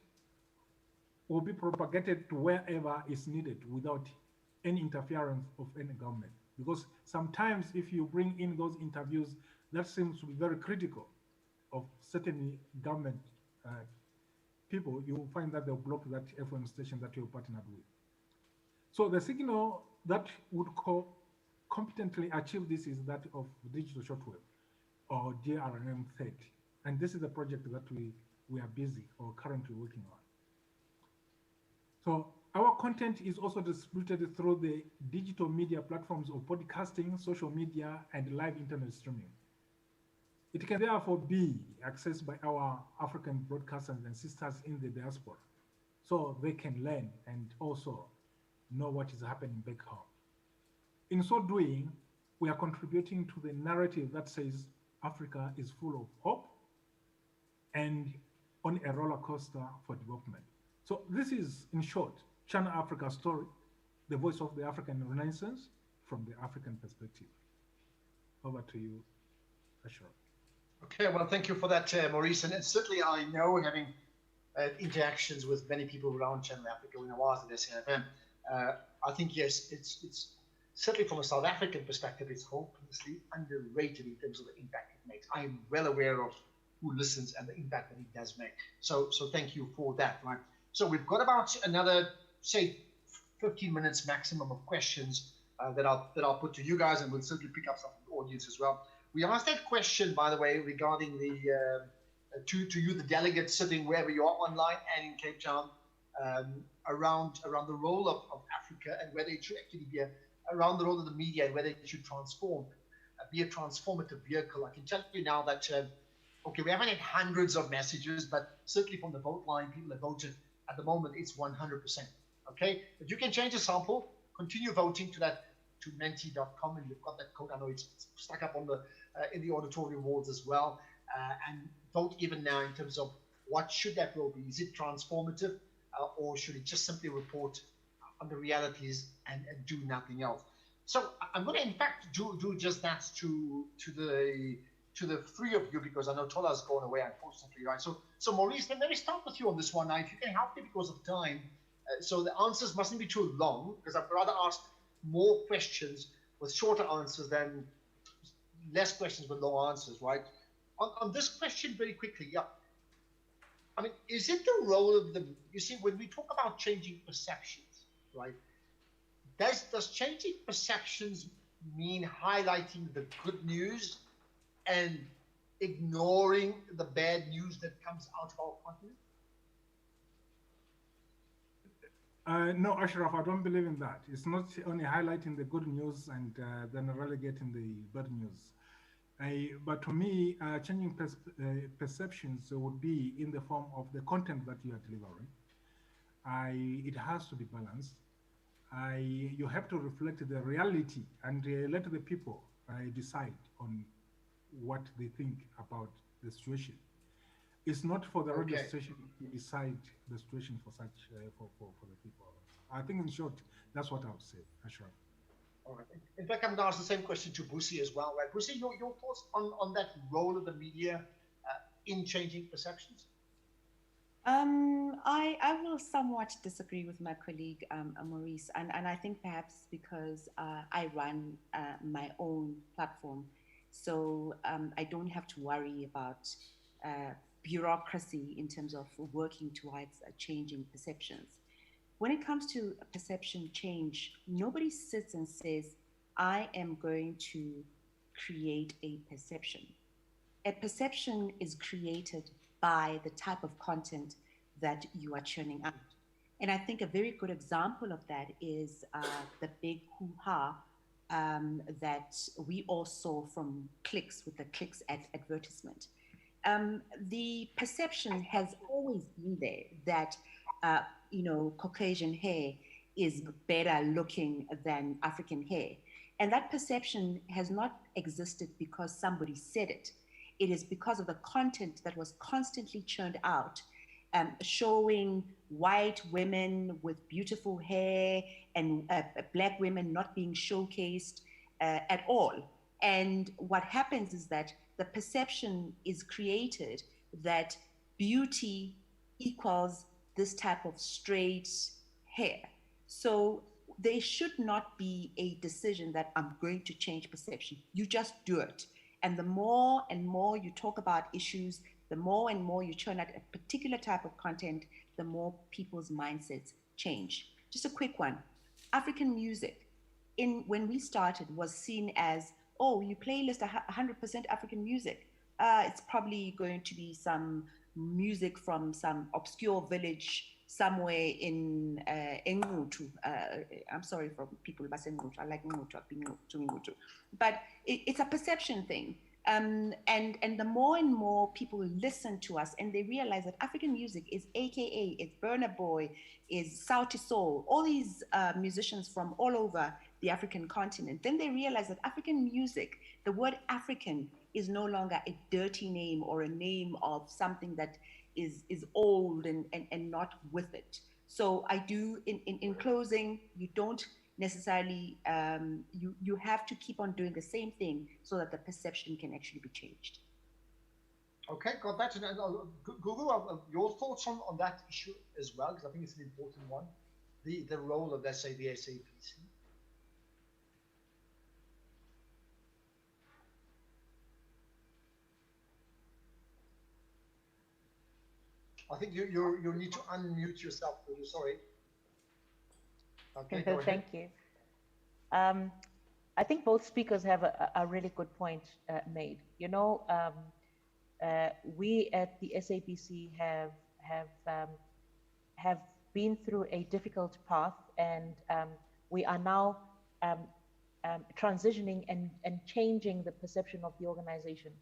will be propagated to wherever is needed without any interference of any government. Because sometimes if you bring in those interviews, that seems to be very critical of certain government people, you will find that they'll block that FM station that you're partnered with. So the signal that would competently achieve this is that of digital shortwave or DRM 30. And this is the project that we are busy or currently working on. So our content is also distributed through the digital media platforms of podcasting, social media, and live internet streaming. It can therefore be accessed by our African broadcasters and sisters in the diaspora, so they can learn and also know what is happening back home. In so doing, we are contributing to the narrative that says Africa is full of hope and on a roller coaster for development. So this is, in short, China Africa story, the voice of the African Renaissance from the African perspective. Over to you, Ashraf. Okay, well, thank you for that, Maurice. And certainly I know, having interactions with many people around Channel Africa when I was at SAFM, I think, yes, it's certainly from a South African perspective, it's hopelessly underrated in terms of the impact it makes. I am well aware of who listens and the impact that it does make. So thank you for that, right? So we've got about another, say, 15 minutes maximum of questions that I'll put to you guys, and we'll certainly pick up some from the audience as well. We asked that question, by the way, regarding the to you, the delegates sitting wherever you are online and in Cape Town, around the role of Africa and whether it should actually be around the role of the media and whether it should be a transformative vehicle. I can tell you now that okay, we haven't had hundreds of messages, but certainly from the vote line, people have voted. At the moment, it's 100%. Okay, but you can change the sample, continue voting to menti.com, and you've got that code. I know it's stuck up on the in the auditorium walls as well. And vote even now in terms of what should that role be. Is it transformative, or should it just simply report on the realities and do nothing else? So I'm going to, in fact, do just that to the three of you, because I know Tola's gone away, unfortunately, right? So Maurice, let me start with you on this one now. If you can help me because of time, so the answers mustn't be too long, because I'd rather ask more questions with shorter answers than less questions with long answers, right? On this question, very quickly, yeah. I mean, is it the role of you see, when we talk about changing perceptions, right? Does changing perceptions mean highlighting the good news and ignoring the bad news that comes out of our continent? No, Ashraf, I don't believe in that. It's not only highlighting the good news and then relegating the bad news. But to me, changing perceptions would be in the form of the content that you are delivering. It has to be balanced. You have to reflect the reality and let the people decide on what they think about the situation. It's not for the radio station to decide the situation for such for the people. I think, in short, that's what I would say, Ashraf. All right. In fact, I'm going to ask the same question to Busi as well, right? Busi, your thoughts on that role of the media in changing perceptions? I will somewhat disagree with my colleague Maurice, and I think perhaps because I run my own platform, so I don't have to worry about bureaucracy in terms of working towards changing perceptions. When it comes to perception change, nobody sits and says, I am going to create a perception. A perception is created by the type of content that you are churning out. And I think a very good example of that is the big hoo-ha that we all saw from clicks with the clicks advertisement. The perception has always been there that, Caucasian hair is better looking than African hair. And that perception has not existed because somebody said it. It is because of the content that was constantly churned out, showing white women with beautiful hair and black women not being showcased at all. And what happens is that the perception is created that beauty equals this type of straight hair. So there should not be a decision that I'm going to change perception. You just do it. And the more and more you talk about issues, the more and more you churn out a particular type of content, the more people's mindsets change. Just a quick one. African music, when we started, was seen as, oh, you playlist 100% African music. It's probably going to be some music from some obscure village somewhere in Ngutu. I'm sorry for people who say Ngutu. I like Ngutu. I've been to Ngutu. But it's a perception thing. And the more and more people listen to us and they realize that African music is AKA, it's Burna Boy, is Sauti Soul, all these musicians from all over the African continent, then they realize that African music, the word African is no longer a dirty name or a name of something that is old and not with it. So I do, in closing, you don't necessarily, you have to keep on doing the same thing so that the perception can actually be changed. Okay, got that. And Google, your thoughts on that issue as well, because I think it's an important one. The role of, let's say, the SABC. I think you need to unmute yourself. Sorry. Okay, go ahead. Thank you. I think both speakers have a really good point made. You know, we at the SABC have been through a difficult path, and we are now transitioning and changing the perception of the organization.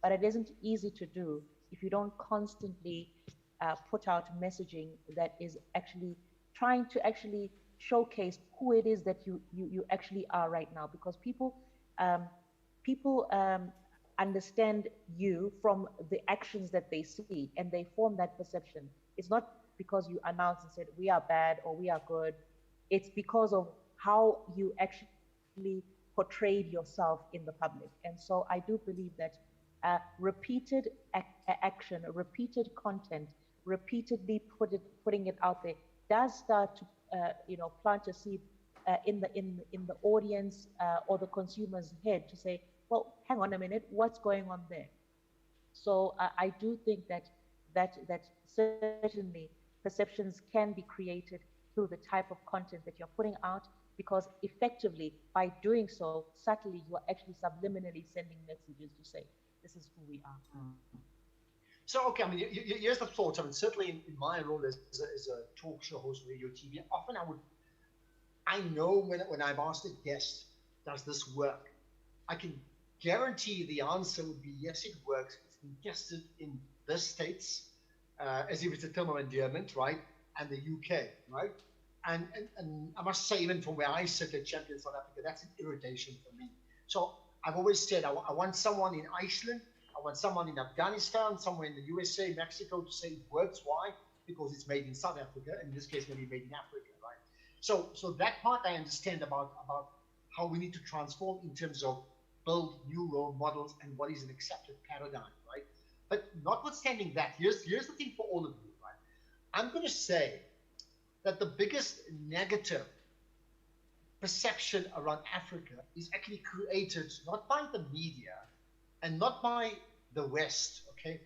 But it isn't easy to do if you don't constantly put out messaging that is actually trying to actually showcase who it is that you actually are right now, because people understand you from the actions that they see, and they form that perception. It's not because you announced and said we are bad or we are good. It's because of how you actually portrayed yourself in the public. And so I do believe that repeated action, repeated content, repeatedly putting it out there does start to plant a seed in the audience or the consumer's head to say, well, hang on a minute, what's going on there? So I do think that certainly perceptions can be created through the type of content that you're putting out, because effectively by doing so, subtly you are actually subliminally sending messages to say, this is who we are. So, okay, I mean, here's the thought. I mean, certainly in my role as a talk show host, radio, TV, often I know when I've asked a guest, does this work? I can guarantee the answer would be, yes, it works. It's been tested in the States, as if it's a term of endearment, right? And the UK, right? And I must say, even from where I sit at Champion South Africa, that's an irritation for me. So I've always said, I want someone in Iceland, I want someone in Afghanistan, somewhere in the USA, Mexico, to say it works. Why? Because it's made in South Africa, and in this case, maybe made in Africa, right? So that part I understand about how we need to transform in terms of build new role models and what is an accepted paradigm, right? But notwithstanding that, here's the thing for all of you, right? I'm going to say that the biggest negative perception around Africa is actually created not by the media and not by the West, okay,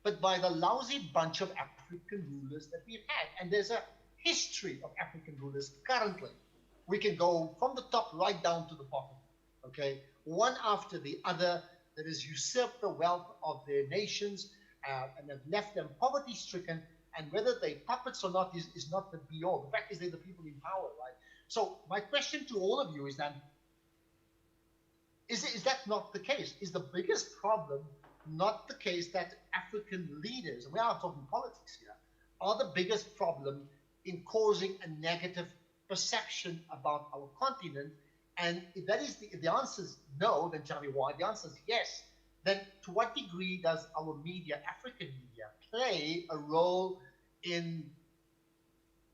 but by the lousy bunch of African rulers that we've had. And there's a history of African rulers currently. We can go from the top right down to the bottom, okay, one after the other, that has usurped the wealth of their nations and have left them poverty-stricken. And whether they're puppets or not is not the be-all. The fact is they're the people in power, right? So my question to all of you is then, is that not the case? Is the biggest problem not the case that African leaders, and we are talking politics here, are the biggest problem in causing a negative perception about our continent? And if that is the answer is no, then tell me why. The answer is yes. Then to what degree does our media, African media, play a role in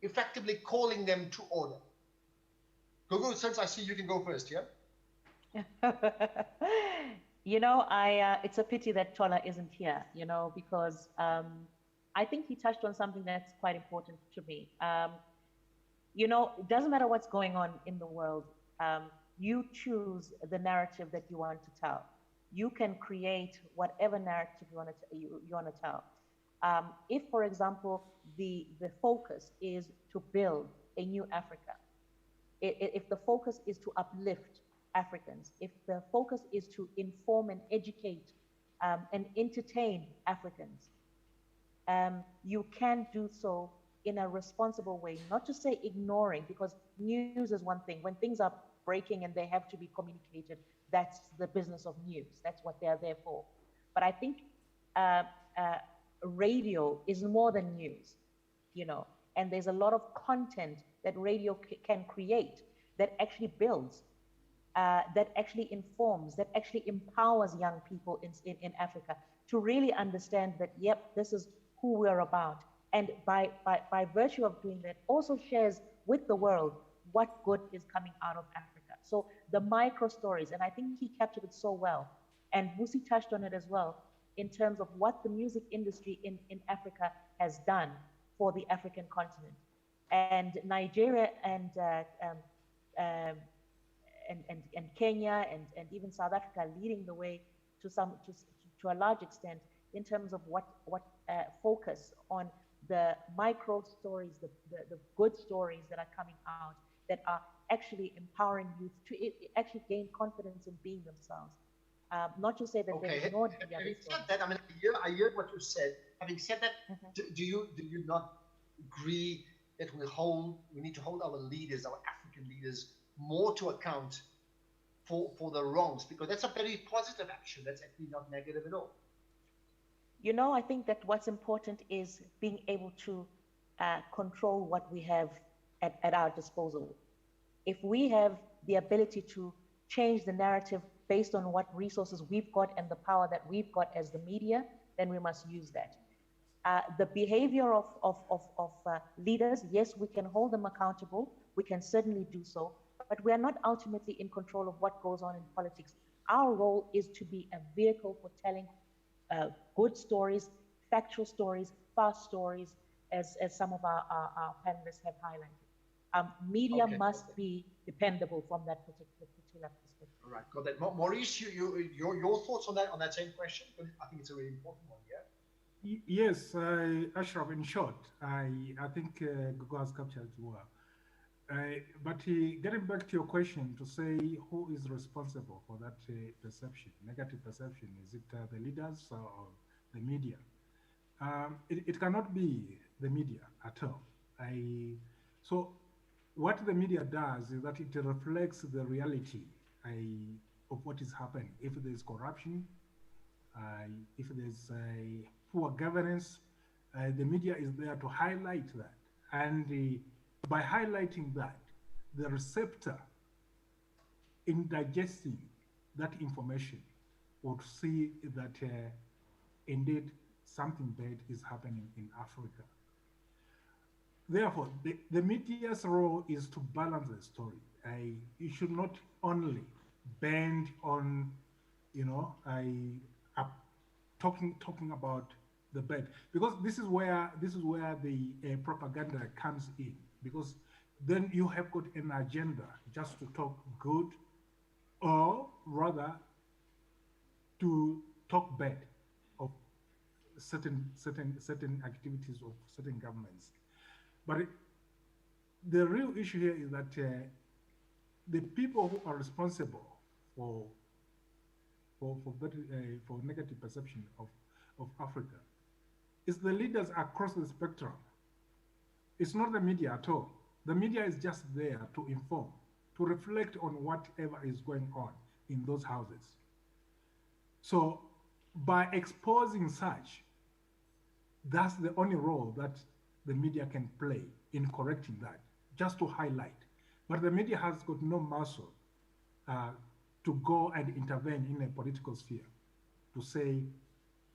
effectively calling them to order? Gugu, since I see you can go first, yeah? You know, it's a pity that Tola isn't here, you know, because I think he touched on something that's quite important to me. You know, it doesn't matter what's going on in the world. You choose the narrative that you want to tell. You can create whatever narrative you want to tell. If, for example, the focus is to build a new Africa, if the focus is to uplift Africans, if the focus is to inform and educate and entertain Africans, you can do so in a responsible way, not to say ignoring, because news is one thing. When things are breaking and they have to be communicated, that's the business of news. That's what they're there for. But I think radio is more than news, you know, and there's a lot of content that radio can create that actually builds, that actually informs, that actually empowers young people in Africa to really understand that, yep, this is who we're about. And by virtue of doing that, also shares with the world what good is coming out of Africa. So the micro stories, and I think he captured it so well, and Busi touched on it as well, in terms of what the music industry in Africa has done for the African continent. And Nigeria and Kenya and even South Africa leading the way to a large extent in terms of what focus on the micro stories, the good stories that are coming out, that are actually empowering youth to actually gain confidence in being themselves. Not to say that Okay. they ignored the Having other said that, I mean, I heard what you said. Having said that, do you not agree that we need to hold our leaders, our African leaders, more to account for the wrongs? Because that's a very positive action. That's actually not negative at all. You know, I think that what's important is being able to control what we have at our disposal. If we have the ability to change the narrative based on what resources we've got and the power that we've got as the media, then we must use that. The behavior of leaders, yes, we can hold them accountable. We can certainly do so, but we are not ultimately in control of what goes on in politics. Our role is to be a vehicle for telling good stories, factual stories, fast stories, as some of our panelists have highlighted. Media must be dependable from that particular perspective. All right, got that. Maurice, your thoughts on that same question? I think it's a really important one. Yeah. Yes, Ashraf. In short, I think Gugu has captured it well. But getting back to your question, to say who is responsible for that perception, negative perception, is it the leaders or the media? It cannot be the media at all. So what the media does is that it reflects the reality of what is happening. If there's corruption, if there's poor governance, the media is there to highlight that. And by highlighting that, the receptor in digesting that information would see that indeed something bad is happening in Africa. Therefore, the media's role is to balance the story. You should not only bend on, talking about the bad, because this is where the propaganda comes in, because then you have got an agenda just to talk good, or rather to talk bad of certain activities of certain governments. But the real issue here is that the people who are responsible for for negative perception of Africa is the leaders across the spectrum. It's not the media at all. The media is just there to inform, to reflect on whatever is going on in those houses. So by exposing such, that's the only role that the media can play in correcting that, just to highlight. But the media has got no muscle to go and intervene in a political sphere, to say,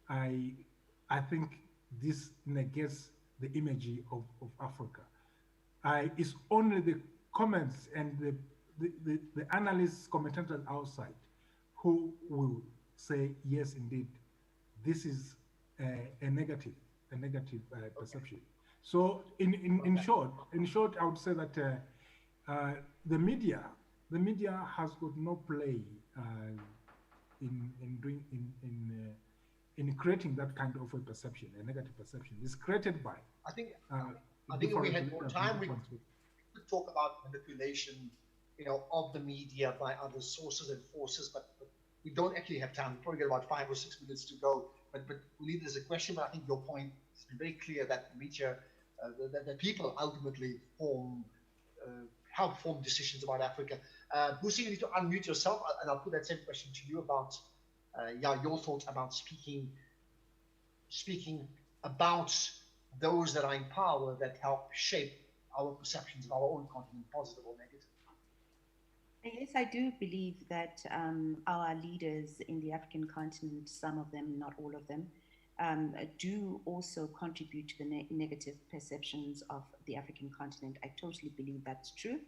I think this negates the image of Africa. It's only the comments and the analysts, commentators outside who will say, yes, indeed, this is a negative perception. So in short, I would say that the media has got no play in creating that kind of a perception, a negative perception. It's created by. I think if we had more time, we could talk about manipulation, of the media by other sources and forces, but we don't actually have time. We probably got about 5 or 6 minutes to go. But we'll leave it as a question. But I think your point has been very clear that the media, that people ultimately help form decisions about Africa. Busi, you need to unmute yourself, and I'll put that same question to you about your thoughts about speaking about those that are in power that help shape our perceptions of our own continent, positive or negative. Yes, I do believe that our leaders in the African continent, some of them, not all of them, do also contribute to the negative perceptions of the African continent. I totally believe that's true.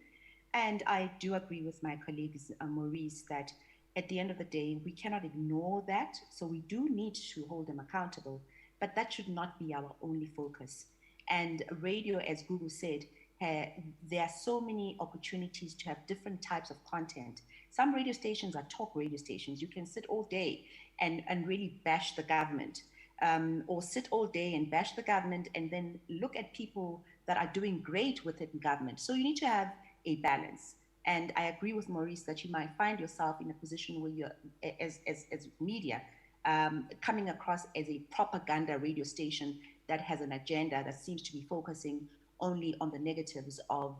And I do agree with my colleagues, Maurice, that at the end of the day, we cannot ignore that. So we do need to hold them accountable, but that should not be our only focus. And radio, as Google said, there are so many opportunities to have different types of content. Some radio stations are talk radio stations. You can sit all day and really bash the government, or sit all day and bash the government and then look at people that are doing great within government. So you need to have a balance. And I agree with Maurice that you might find yourself in a position where you're, as media, coming across as a propaganda radio station that has an agenda that seems to be focusing only on the negatives of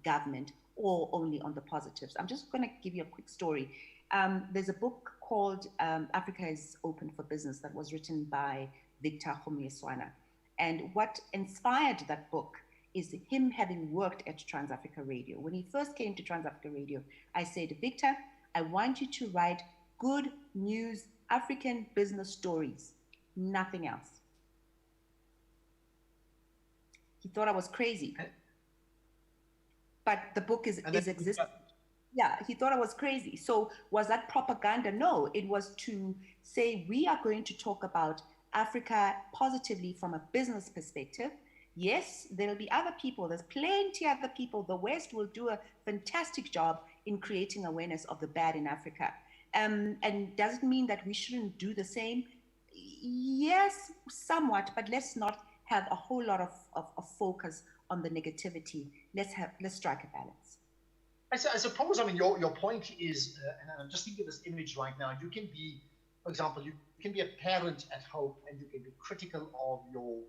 government or only on the positives. I'm just going to give you a quick story. There's a book called Africa is Open for Business that was written by Victor Khomyeswana. And what inspired that book is him having worked at Trans-Africa Radio. When he first came to Trans-Africa Radio, I said, Victor, I want you to write good news, African business stories, nothing else. He thought I was crazy, but the book is existing. Yeah, he thought I was crazy. So was that propaganda? No, it was to say we are going to talk about Africa positively from a business perspective. Yes, there'll be other people. There's plenty other people. The West will do a fantastic job in creating awareness of the bad in Africa. And does it mean that we shouldn't do the same? Yes, somewhat, but let's not have a whole lot of focus on the negativity. Let's strike a balance. I suppose, I mean, your point is, and I'm just thinking of this image right now, you can be, for example, you can be a parent at home and you can be critical of your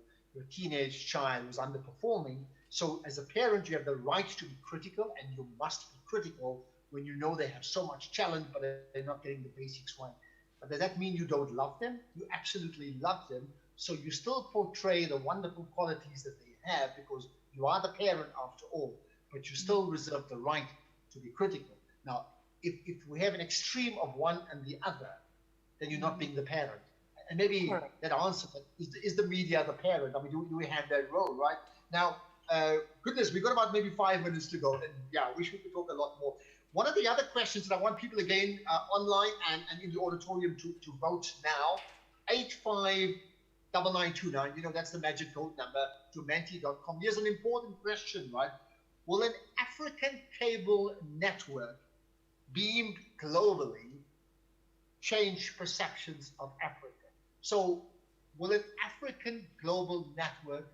teenage child who's underperforming. So as a parent, you have the right to be critical, and you must be critical when you know they have so much talent, but they're not getting the basics right. But does that mean you don't love them? You absolutely love them. So you still portray the wonderful qualities that they have because you are the parent after all, but you still reserve the right to be critical. Now, if we have an extreme of one and the other, then you're not being the parent. And maybe that answer is the media the parent? I mean, do we have that role, right? Now, goodness, we've got about maybe 5 minutes to go. And yeah, I wish we could talk a lot more. One of the other questions that I want people again online and in the auditorium to vote now, 859929, you know, that's the magic code number, to menti.com. Here's an important question, right? Will an African cable network beamed globally change perceptions of Africa? So will an African global network,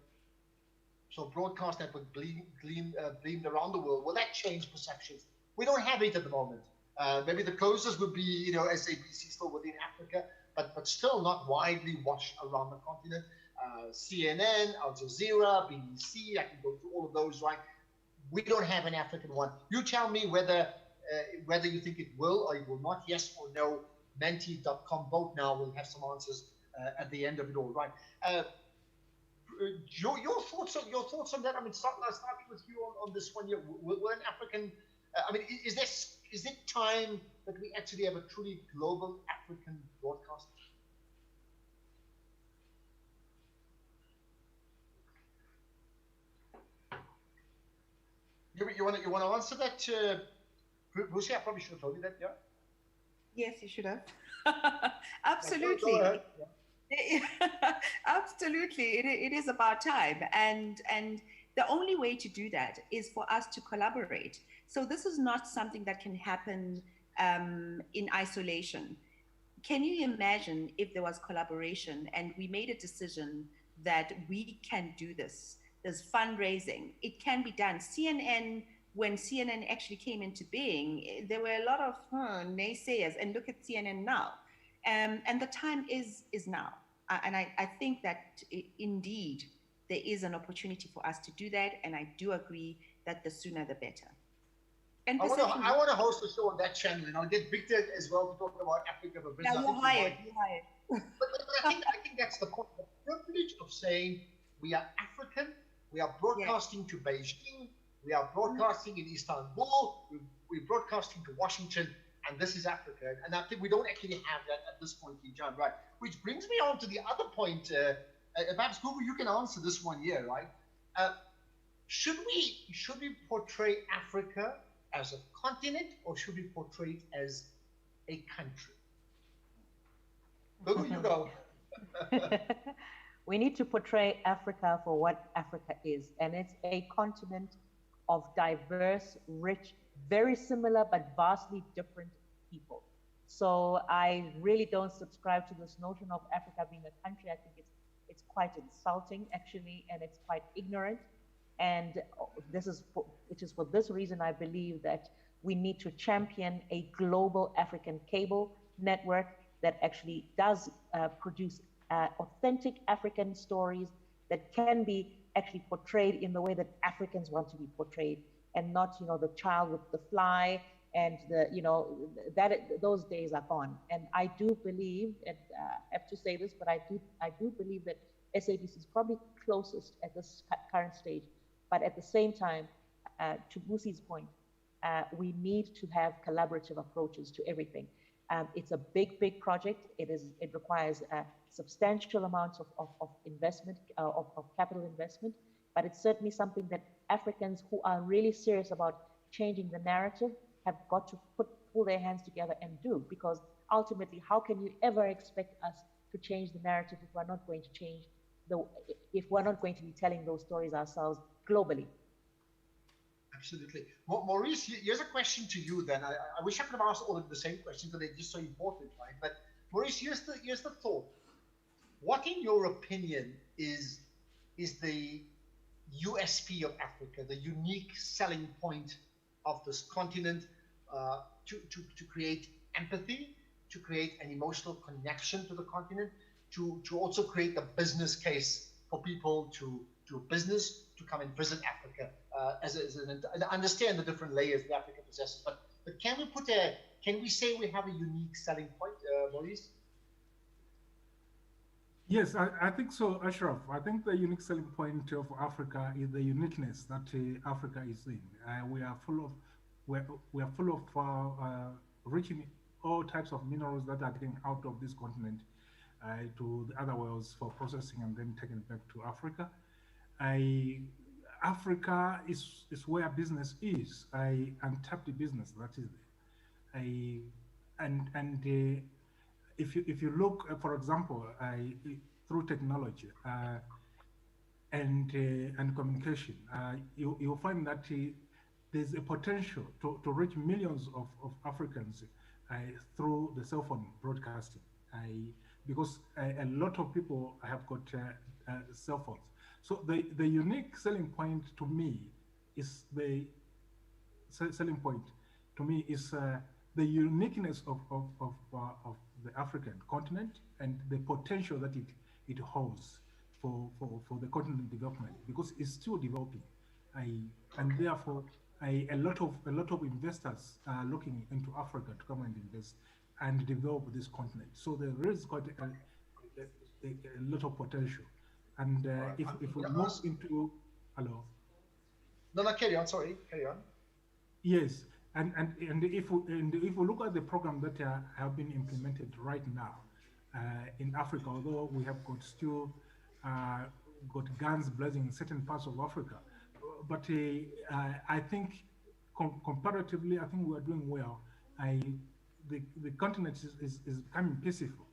so broadcast network beamed around the world, will that change perceptions? We don't have it at the moment. Maybe the closest would be, SABC still within Africa, but still not widely watched around the continent. CNN, Al Jazeera, BBC, I can go through all of those, right? We don't have an African one. You tell me whether you think it will or it will not, yes or no. Menti.com, vote now. We'll have some answers at the end of it all, right? Your thoughts on that? I mean, starting with you on this one here. Will an African? Is it time that we actually have a truly global African broadcast? You want to answer that, Lucy? I probably should have told you that. Yeah. Yes, you should have. Absolutely. Go ahead. Absolutely, it is about time, and the only way to do that is for us to collaborate. So this is not something that can happen in isolation. Can you imagine if there was collaboration and we made a decision that we can do this? There's fundraising. It can be done. CNN, when CNN actually came into being, there were a lot of naysayers, and look at CNN now. And the time is now. And I think that indeed there is an opportunity for us to do that. And I do agree that the sooner the better. And I want to host a show on that channel, and I'll get Victor as well to talk about Africa for business. Yeah, you're hired. But I think that's the point. The privilege of saying we are African, we are broadcasting to Beijing, we are broadcasting in Istanbul, we're broadcasting to Washington, and this is Africa. And I think we don't actually have that at this point in time, right? Which brings me on to the other point. Perhaps Google, you can answer this one here, right? Should we portray Africa as a continent, or should we portray it as a country? Google, you go. We need to portray Africa for what Africa is, and it's a continent of diverse, rich, very similar but vastly different people. So I really don't subscribe to this notion of Africa being a country. I think it's quite insulting, actually, and it's quite ignorant. And it is for this reason I believe that we need to champion a global African cable network that actually does produce authentic African stories that can be actually portrayed in the way that Africans want to be portrayed, and not, the child with the fly and those days are gone. And I do believe, and I have to say this, but I do believe that SABC is probably closest at this current stage. But at the same time, to Busi's point, we need to have collaborative approaches to everything. It's a big project. It requires substantial amounts of investment, of capital investment, but it's certainly something that Africans who are really serious about changing the narrative have got to pull their hands together and do, because ultimately, how can you ever expect us to change the narrative if we're not going to change if we're not going to be telling those stories ourselves globally? Absolutely. Maurice, here's a question to you then. I wish I could have asked all of the same questions, but they're just so important, right? But Maurice, here's the thought. What, in your opinion, is the USP of Africa, the unique selling point of this continent, to create empathy, to create an emotional connection to the continent, to also create the business case for people to do business, to come and visit Africa, and understand the different layers that Africa possesses. But can we say we have a unique selling point, Maurice? Yes, I think so, Ashraf. I think the unique selling point of Africa is the uniqueness that Africa is in. We are full of reaching all types of minerals that are getting out of this continent to the other worlds for processing and then taken back to Africa. Africa is where business is, untapped business that is there. If you look, for example, through technology and communication, you'll find that there's a potential to reach millions of Africans through the cell phone broadcasting, because a lot of people have got cell phones. So the unique selling point to me is the uniqueness of the African continent and the potential that it holds for the continent development, because it's still developing. And therefore a lot of investors are looking into Africa to come and invest and develop this continent. So there is quite a lot of potential. And if we move into, hello. No, carry on. Sorry, carry on. Yes, and if we look at the program that have been implemented right now in Africa, although we have got still got guns blazing in certain parts of Africa, but I think comparatively, I think we are doing well. The continent is becoming peaceful,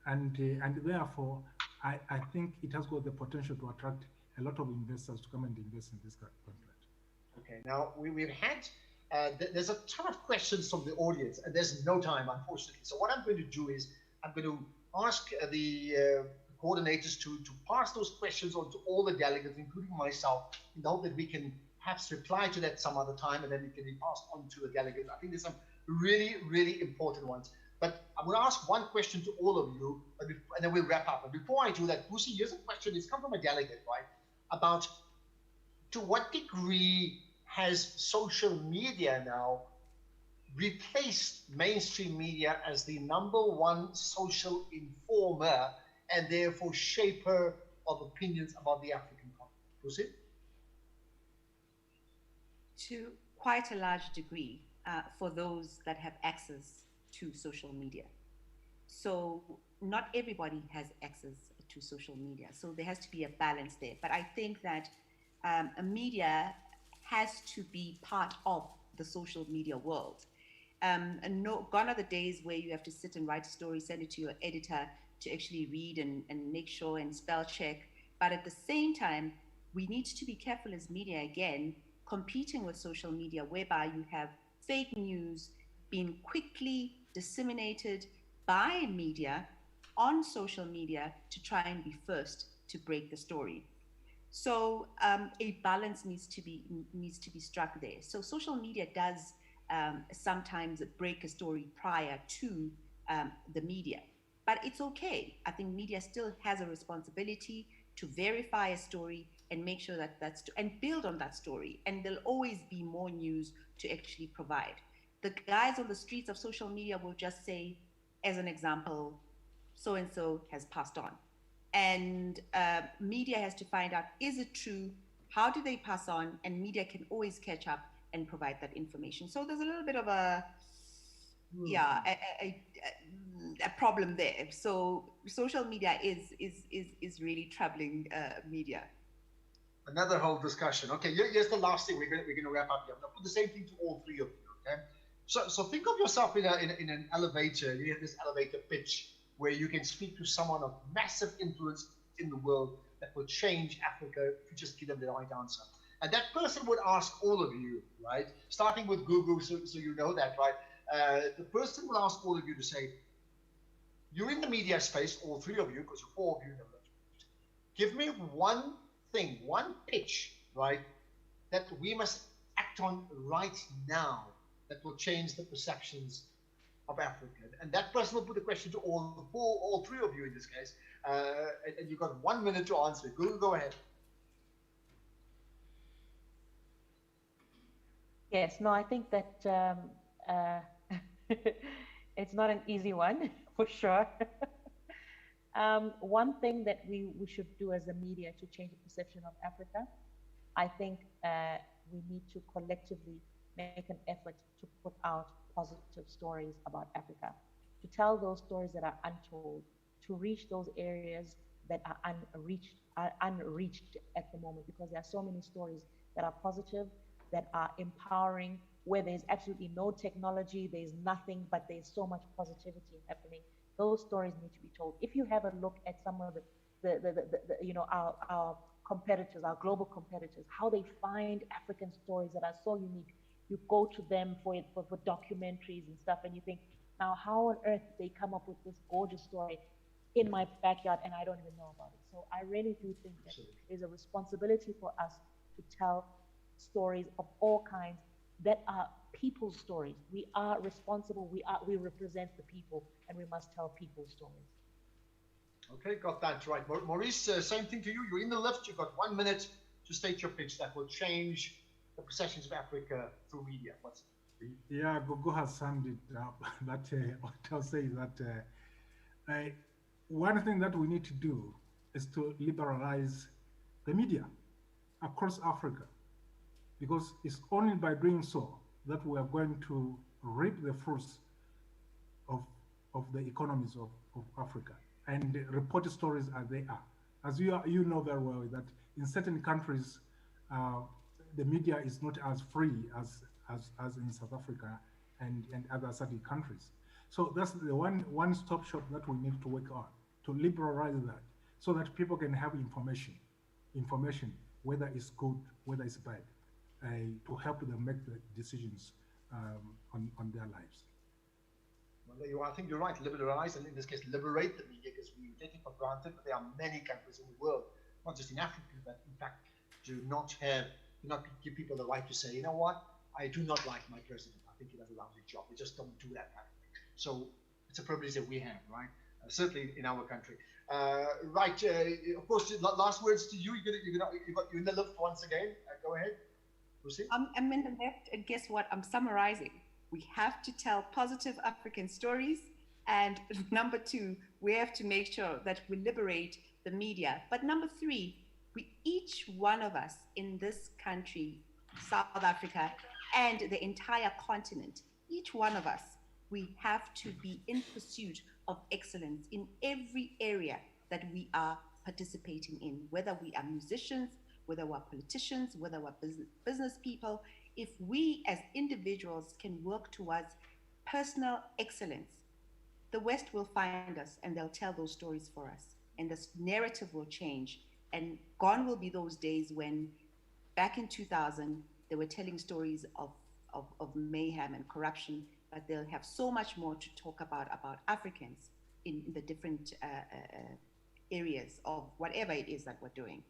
and therefore I think it has got the potential to attract a lot of investors to come and invest in this continent. Okay, now we've had, there's a ton of questions from the audience, and there's no time, unfortunately. So what I'm going to do is I'm going to ask the coordinators to pass those questions on to all the delegates, including myself, in the hope that we can perhaps reply to that some other time, and then it can be passed on to the delegates. I think there's some really, really important ones. But I'm going to ask one question to all of you, and then we'll wrap up. But before I do that, Lucy, here's a question. It's come from a delegate, right? About to what degree has social media now replaced mainstream media as the #1 social informer and therefore shaper of opinions about the African continent? Lucy? To quite a large degree, for those that have access to social media. So not everybody has access to social media. So there has to be a balance there. But I think that media has to be part of the social media world. And gone are the days where you have to sit and write a story, send it to your editor to actually read and make sure and spell check. But at the same time, we need to be careful as media, again, competing with social media, whereby you have fake news being quickly disseminated by media on social media to try and be first to break the story. So a balance needs to be struck there. So social media does sometimes break a story prior to the media, but it's okay. I think media still has a responsibility to verify a story and make sure that and build on that story. And there'll always be more news to actually provide. The guys on the streets of social media will just say, as an example, so-and-so has passed on. And media has to find out, is it true? How do they pass on? And media can always catch up and provide that information. So there's a little bit of a problem there. So social media is really troubling media. Another whole discussion. Okay, here's the last thing. We're going to wrap up here. I'm going to put the same thing to all three of you. Okay, so think of yourself in an elevator. You have this elevator pitch where you can speak to someone of massive influence in the world that will change Africa if you just give them the right answer. And that person would ask all of you, right? Starting with Google, so you know that, right? The person will ask all of you to say, you're in the media space, all three of you, because you're four of you. Give me one thing, one pitch, right, that we must act on right now that will change the perceptions of Africa. And that person will put the question to all three of you in this case. And you've got 1 minute to answer it. Go ahead. Yes, no, I think that it's not an easy one, for sure. One thing that we should do as a media to change the perception of Africa, I think we need to collectively make an effort to put out positive stories about Africa, to tell those stories that are untold, to reach those areas that are unreached at the moment, because there are so many stories that are positive, that are empowering, where there's absolutely no technology, there's nothing, but there's so much positivity happening. Those stories need to be told. If you have a look at some of our competitors, our global competitors, how they find African stories that are so unique. You go to them for documentaries and stuff, and you think, now how on earth did they come up with this gorgeous story in my backyard and I don't even know about it? So I really do think that there's a responsibility for us to tell stories of all kinds that are people's stories. We are responsible, we represent the people, and we must tell people's stories. Okay, got that right. Maurice, same thing to you. You're in the lift. You've got 1 minute to state your pitch that will change the perceptions of Africa through media. What's Yeah, Gogo has summed it up. But what I'll say is that one thing that we need to do is to liberalize the media across Africa, because it's only by doing so that we are going to reap the fruits of, of the economies of Africa and report stories as they are. As you know very well that in certain countries, the media is not as free as in South Africa and other certain countries. So that's the one-stop shop that we need to work on, to liberalize that, so that people can have information, whether it's good, whether it's bad, to help them make the decisions on their lives. Well, I think you're right. Liberalize, and in this case, liberate the media, because we take it for granted. But there are many countries in the world, not just in Africa, that in fact do not give people the right to say, you know what, I do not like my president. I think he does a lousy job. We just don't do that kind of thing. So it's a privilege that we have, right? Certainly in our country. Right. Of course, last words to you. You're in the lift once again. Go ahead. Proceed. I'm in the left, and guess what? I'm summarizing. We have to tell positive African stories. And number two, we have to make sure that we liberate the media. But number three, each one of us in this country, South Africa, and the entire continent, each one of us, we have to be in pursuit of excellence in every area that we are participating in, whether we are musicians, whether we're politicians, whether we're business people. If we as individuals can work towards personal excellence, the West will find us and they'll tell those stories for us. And this narrative will change. And gone will be those days when back in 2000, they were telling stories of mayhem and corruption, but they'll have so much more to talk about Africans in the different areas of whatever it is that we're doing.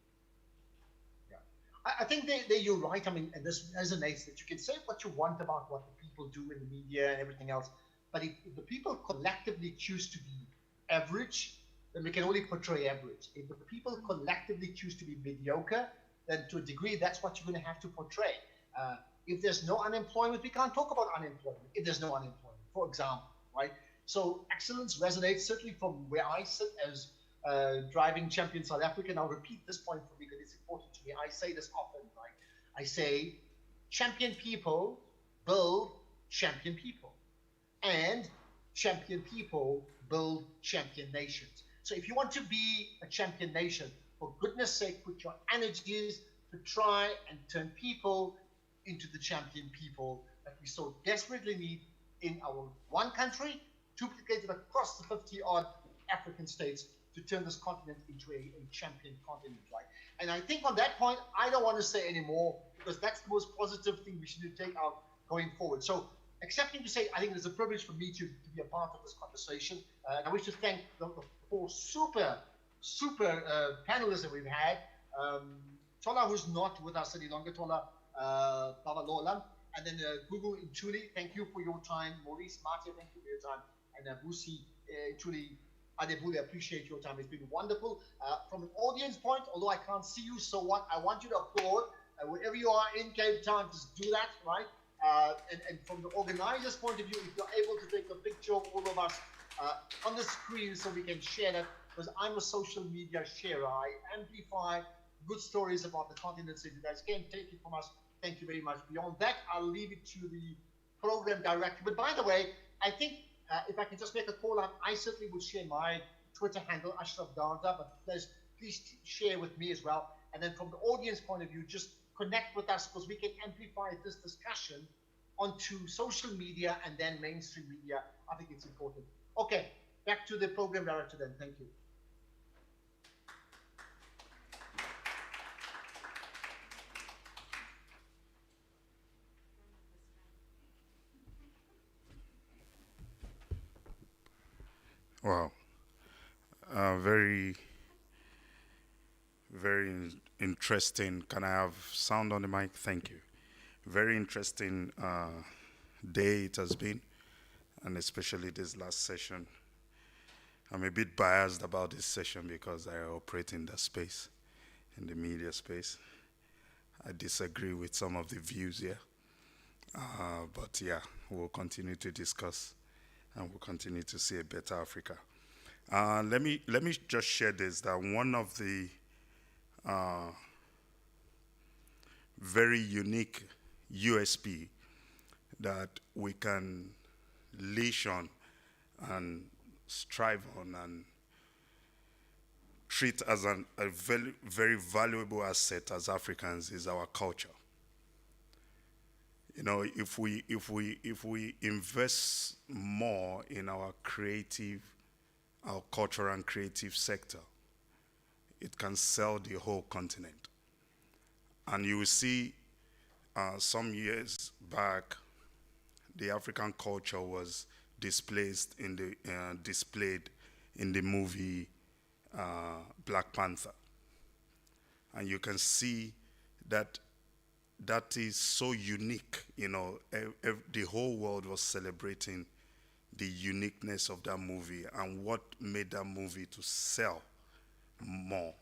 I think that you're right. I mean, and this resonates, that you can say what you want about what the people do in the media and everything else, but if the people collectively choose to be average, then we can only portray average. If the people collectively choose to be mediocre, then to a degree, that's what you're going to have to portray. If there's no unemployment, we can't talk about unemployment. If there's no unemployment, for example, right? So excellence resonates certainly from where I sit as driving champion South Africa. And I'll repeat this point for me because it's important to me. I say this often, right? I say, champion people build champion people, and champion people build champion nations. So if you want to be a champion nation, for goodness sake, put your energies to try and turn people into the champion people that we so desperately need in our one country, duplicated across the 50-odd African states, to turn this continent into a champion continent, right? And I think on that point, I don't want to say any more, because that's the most positive thing we should take out going forward. So, excepting to say, I think it's a privilege for me to be a part of this conversation. And I wish to thank the four super panelists that we've had. Tola, who's not with us any longer, Tola Babalola, and then Gugu Ntuli, thank you for your time. Maurice Martin, thank you for your time. And Busi Ntuli Adebule, appreciate your time. It's been wonderful. From an audience point, although I can't see you, so what? I want you to applaud. Wherever you are in Cape Town, just do that, right? And from the organizer's point of view, if you're able to take a picture of all of us on the screen so we can share that, because I'm a social media sharer. I amplify good stories about the continent. So if you guys can take it from us, thank you very much. Beyond that, I'll leave it to the program director. But by the way, I think if I can just make a call out, I certainly would share my Twitter handle, Ashraf Danta, but please share with me as well. And then from the audience point of view, just connect with us, because we can amplify this discussion onto social media and then mainstream media. I think it's important. Okay, back to the program director then. Thank you. Wow. Very interesting. Can I have sound on the mic? Thank you. Very interesting day it has been, and especially this last session. I'm a bit biased about this session because I operate in the space, in the media space. I disagree with some of the views here, but yeah, we'll continue to discuss, and we'll continue to see a better Africa. Let me just share this, that one of the very unique USP that we can leash on and strive on and treat as a very, very valuable asset as Africans is our culture. You know, if we invest more in our cultural and creative sector, it can sell the whole continent. And you will see some years back, the African culture was displayed in the movie Black Panther. And you can see that is so unique. You know, the whole world was celebrating the uniqueness of that movie, and what made that movie to sell more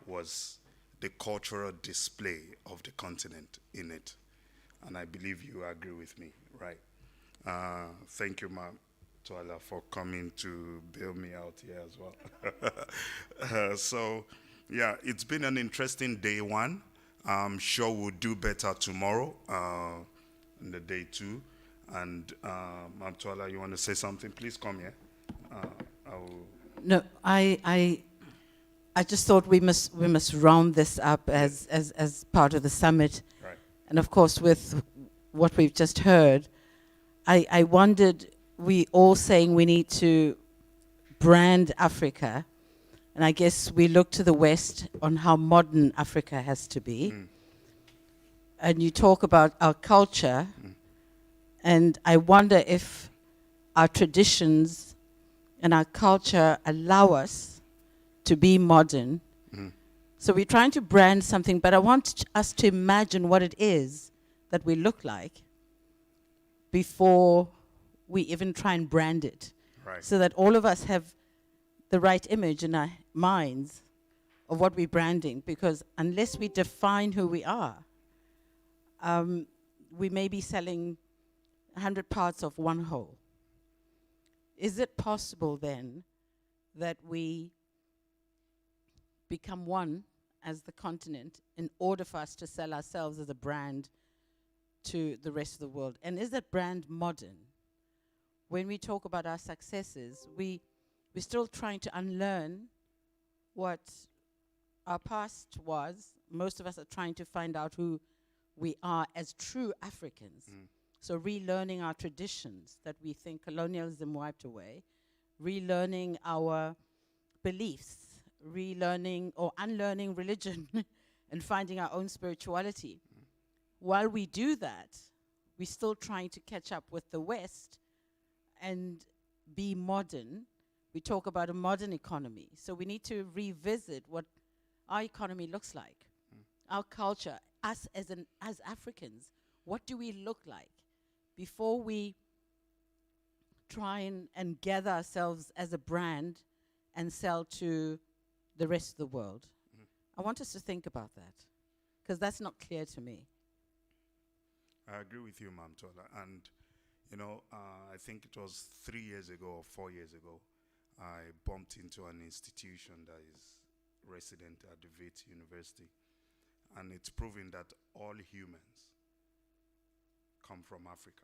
was the cultural display of the continent in it. And I believe you agree with me, right? Thank you, ma'am, Tuala, for coming to bail me out here as well. So, yeah, it's been an interesting day one. I'm sure we'll do better tomorrow, in the day two. And Ma'am Tuala, you want to say something? Please come here. No, I just thought we must round this up as part of the summit. Right. And of course, with what we've just heard, I wondered, we all saying we need to brand Africa, and I guess we look to the West on how modern Africa has to be. And you talk about our culture, and I wonder if our traditions and our culture allow us to be modern. So we're trying to brand something, but I want us to imagine what it is that we look like before we even try and brand it. Right. So that all of us have the right image in our minds of what we're branding, because unless we define who we are, we may be selling 100 parts of one whole. Is it possible then that we become one as the continent in order for us to sell ourselves as a brand to the rest of the world? And is that brand modern? When we talk about our successes, we're still trying to unlearn what our past was. Most of us are trying to find out who we are as true Africans. So relearning our traditions that we think colonialism wiped away, relearning our beliefs, relearning or unlearning religion and finding our own spirituality. While we do that, we're still trying to catch up with the West and be modern. We talk about a modern economy. So we need to revisit what our economy looks like, our culture, us as Africans. What do we look like before we try and gather ourselves as a brand and sell to the rest of the world? I want us to think about that, because that's not clear to me. I agree with you, Ma'am Tola. And, you know, I think it was 3 years ago or 4 years ago, I bumped into an institution that is resident at the Wits University. And it's proven that all humans come from Africa.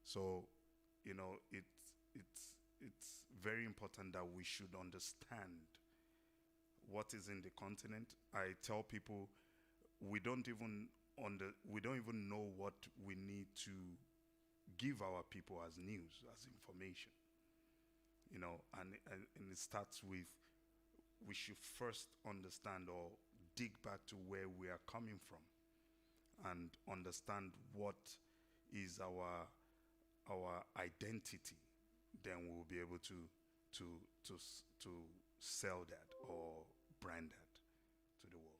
So, you know, it's very important that we should understand what is in the continent. I tell people we don't even know what we need to give our people as news, as information. You know, and it starts with, we should first understand or dig back to where we are coming from and understand what is our identity. Then we'll be able to sell that or brand that to the world.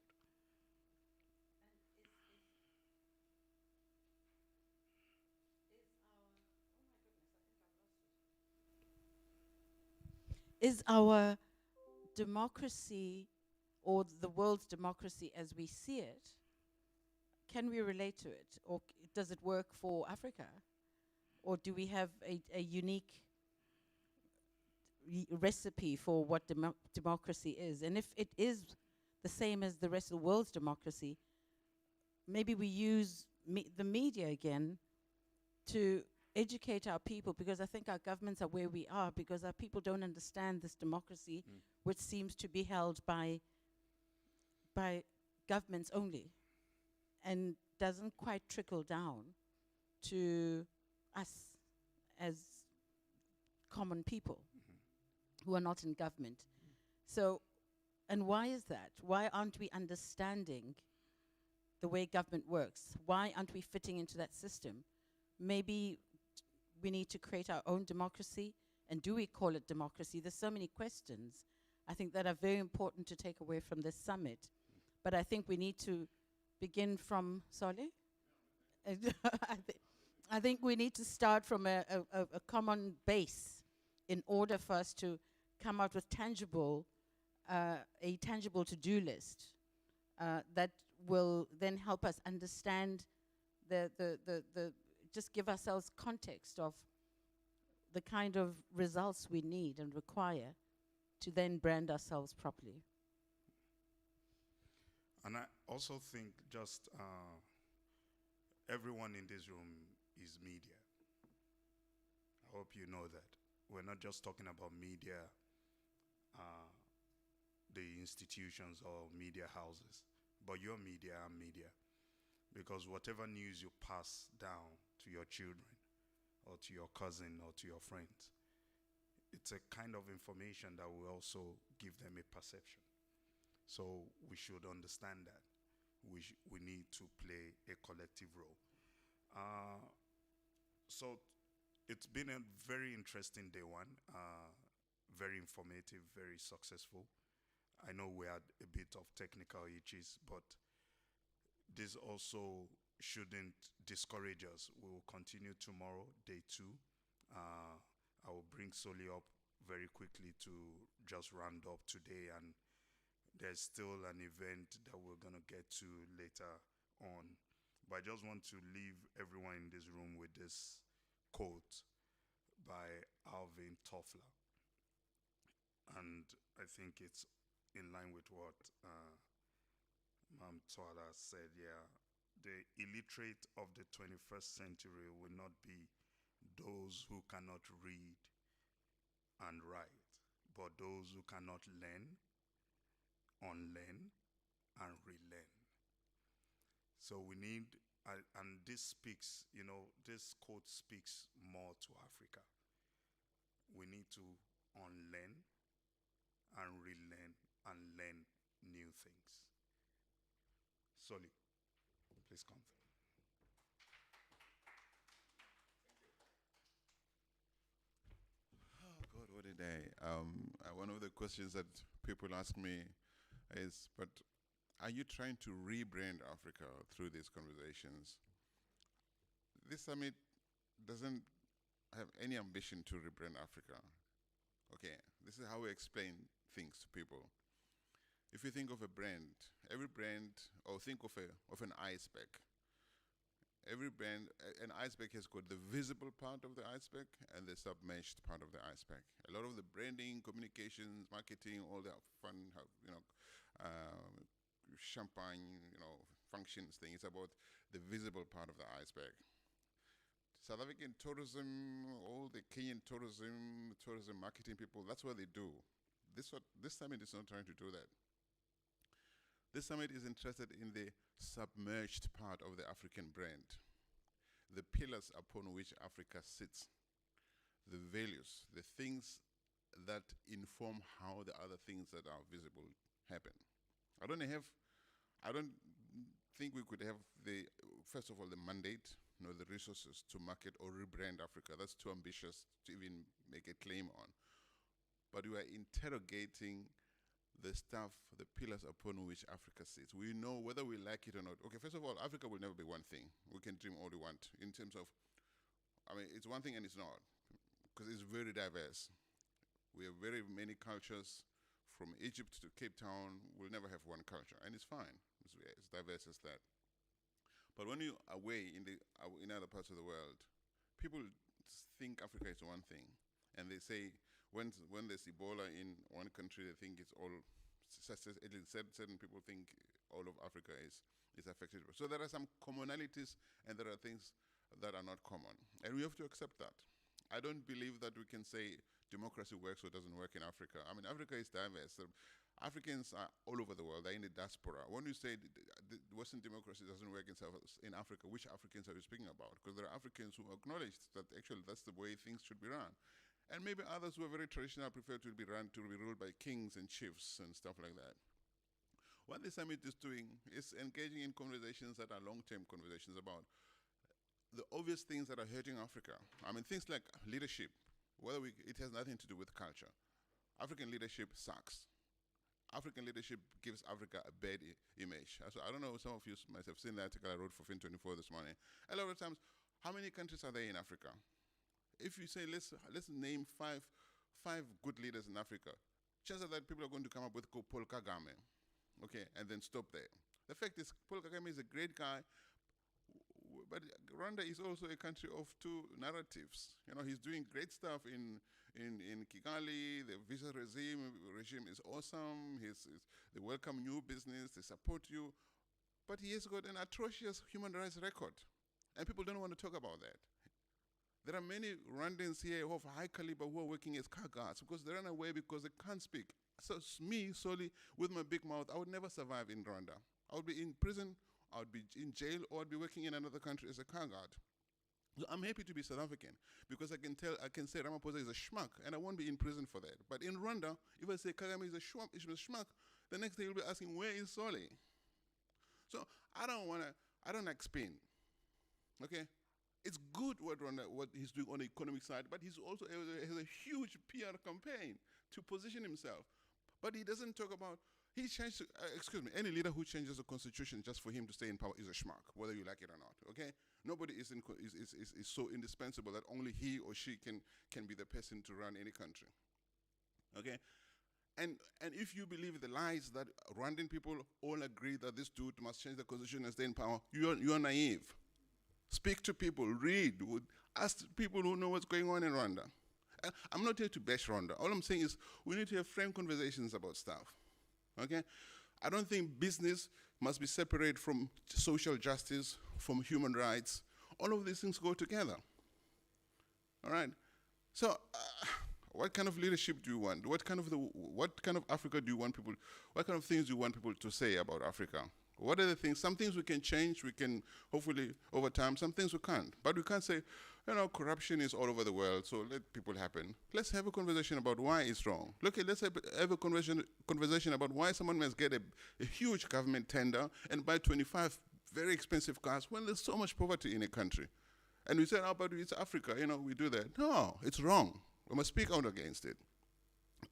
is our democracy, or the world's democracy as we see it, can we relate to it? Or does it work for Africa? Or do we have a unique recipe for what democracy is? And if it is the same as the rest of the world's democracy, maybe we use the media again to educate our people, because I think our governments are where we are because our people don't understand this democracy, which seems to be held by governments only, and doesn't quite trickle down to us as common people who are not in government. So, and why is that? Why aren't we understanding the way government works? Why aren't we fitting into that system? Maybe we need to create our own democracy, and do we call it democracy? There's so many questions, I think, that are very important to take away from this summit. But I think we need to begin from, Solly? I think we need to start from a common base in order for us to come out with a tangible to-do list that will then help us understand just give ourselves context of the kind of results we need and require to then brand ourselves properly. And I also think just everyone in this room is media. I hope you know that. We're not just talking about media, the institutions or media houses, but your media and media. Because whatever news you pass down to your children or to your cousin or to your friends, it's a kind of information that will also give them a perception. So we should understand that. We need to play a collective role. So it's been a very interesting day one, very informative, very successful. I know we had a bit of technical issues, but this also shouldn't discourage us. We will continue tomorrow, day 2. I will bring Soli up very quickly to just round up today, and there's still an event that we're going to get to later on. But I just want to leave everyone in this room with this quote by Alvin Toffler. And I think it's in line with what Mam Twala said, the illiterate of the 21st century will not be those who cannot read and write, but those who cannot learn, unlearn, and relearn. So we need, and this speaks, this quote speaks more to Africa. We need to unlearn and relearn and learn new things. Soli, please come. Oh God, what a day. One of the questions that people ask me is, but are you trying to rebrand Africa through these conversations? This summit doesn't have any ambition to rebrand Africa. Okay, this is how we explain things to people. If you think of a brand, every brand, or think of an iceberg. Every brand, an iceberg has got the visible part of the iceberg and the submerged part of the iceberg. A lot of the branding, communications, marketing, all that fun, champagne, functions thing. It's about the visible part of the iceberg. South African tourism, all the Kenyan tourism marketing people, that's what they do. This summit is not trying to do that. This summit is interested in the submerged part of the African brand, the pillars upon which Africa sits, the values, the things that inform how the other things that are visible happen. I don't think we could have first of all, the mandate, the resources to market or rebrand Africa. That's too ambitious to even make a claim on. But we are interrogating the stuff, the pillars upon which Africa sits. We know whether we like it or not. Okay, first of all, Africa will never be one thing. We can dream all we want in terms of, it's one thing and it's not, because it's very diverse. We have very many cultures. From Egypt to Cape Town, we'll never have one culture, and it's fine. It's diverse as that. But when you're away in other parts of the world, people think Africa is one thing, and they say when there's Ebola in one country, they think it's all. At least certain people think all of Africa is affected. So there are some commonalities, and there are things that are not common, and we have to accept that. I don't believe that we can say democracy works or doesn't work in Africa. I mean, Africa is diverse. Africans are all over the world. They're in the diaspora. When you say the Western democracy doesn't work in Africa, which Africans are you speaking about? Because there are Africans who acknowledge that actually that's the way things should be run. And maybe others who are very traditional prefer to be ruled by kings and chiefs and stuff like that. What the summit is doing is engaging in conversations that are long-term conversations about the obvious things that are hurting Africa. I mean, things like leadership. It has nothing to do with culture. African leadership sucks. African leadership gives Africa a bad image. So I don't know, some of you might have seen the article I wrote for Fin24 this morning. A lot of times, how many countries are there in Africa? If you say, let's name five good leaders in Africa, chances are that people are going to come up with Paul Kagame, okay, and then stop there. The fact is, Paul Kagame is a great guy, but Rwanda is also a country of two narratives. You know, he's doing great stuff in Kigali. The visa regime is awesome. They welcome new business. They support you. But he has got an atrocious human rights record. And people don't want to talk about that. There are many Rwandans here of high caliber who are working as car guards because they run away because they can't speak. So me, solely, with my big mouth, I would never survive in Rwanda. I would be in prison, I would be in jail, or I'd be working in another country as a car guard. So I'm happy to be South African because I can say Ramaphosa is a schmuck and I won't be in prison for that. But in Rwanda, if I say Kagame is a schmuck, the next day you'll be asking, where is Soli? So I don't like Spain, okay? It's good what he's doing on the economic side, but he's also has a huge PR campaign to position himself. But he doesn't talk about, any leader who changes the constitution just for him to stay in power is a schmuck, whether you like it or not, okay? Nobody is so indispensable that only he or she can be the person to run any country, okay? And if you believe the lies that Rwandan people all agree that this dude must change the constitution and stay in power, you're naive. Speak to people, read, ask people who know what's going on in Rwanda. I'm not here to bash Rwanda. All I'm saying is we need to have frank conversations about stuff, okay? I don't think business must be separate from social justice, from human rights. All of these things go together, all right? So what kind of leadership do you want? What kind of Africa do you want people, what kind of things do you want people to say about Africa? What are the things? Some things we can change, we can hopefully over time, some things we can't. But we can't say, corruption is all over the world, so let people happen. Let's have a conversation about why it's wrong. Look, let's have a conversation about why someone must get a huge government tender and buy 25 very expensive cars when there's so much poverty in a country. And we say, but it's Africa, we do that. No, it's wrong. We must speak out against it.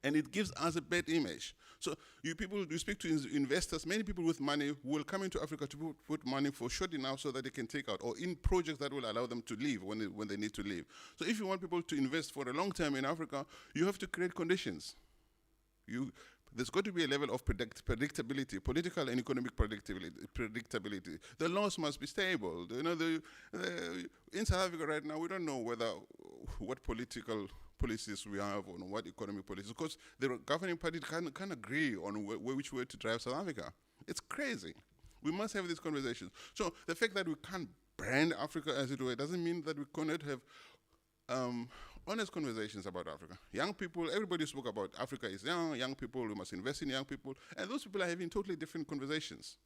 And it gives us a bad image. So you speak to investors, many people with money will come into Africa to put money for shorting now so that they can take out, or in projects that will allow them to leave when they need to leave. So if you want people to invest for a long time in Africa, you have to create conditions. There's got to be a level of predictability, political and economic predictability. The laws must be stable. In South Africa right now, we don't know what political policies we have on what economic policies, because the governing party can't agree on which way to drive South Africa. It's crazy. We must have these conversations. So the fact that we can't brand Africa as it were doesn't mean that we cannot have honest conversations about Africa. Young people, everybody spoke about Africa is young people, we must invest in young people, and those people are having totally different conversations.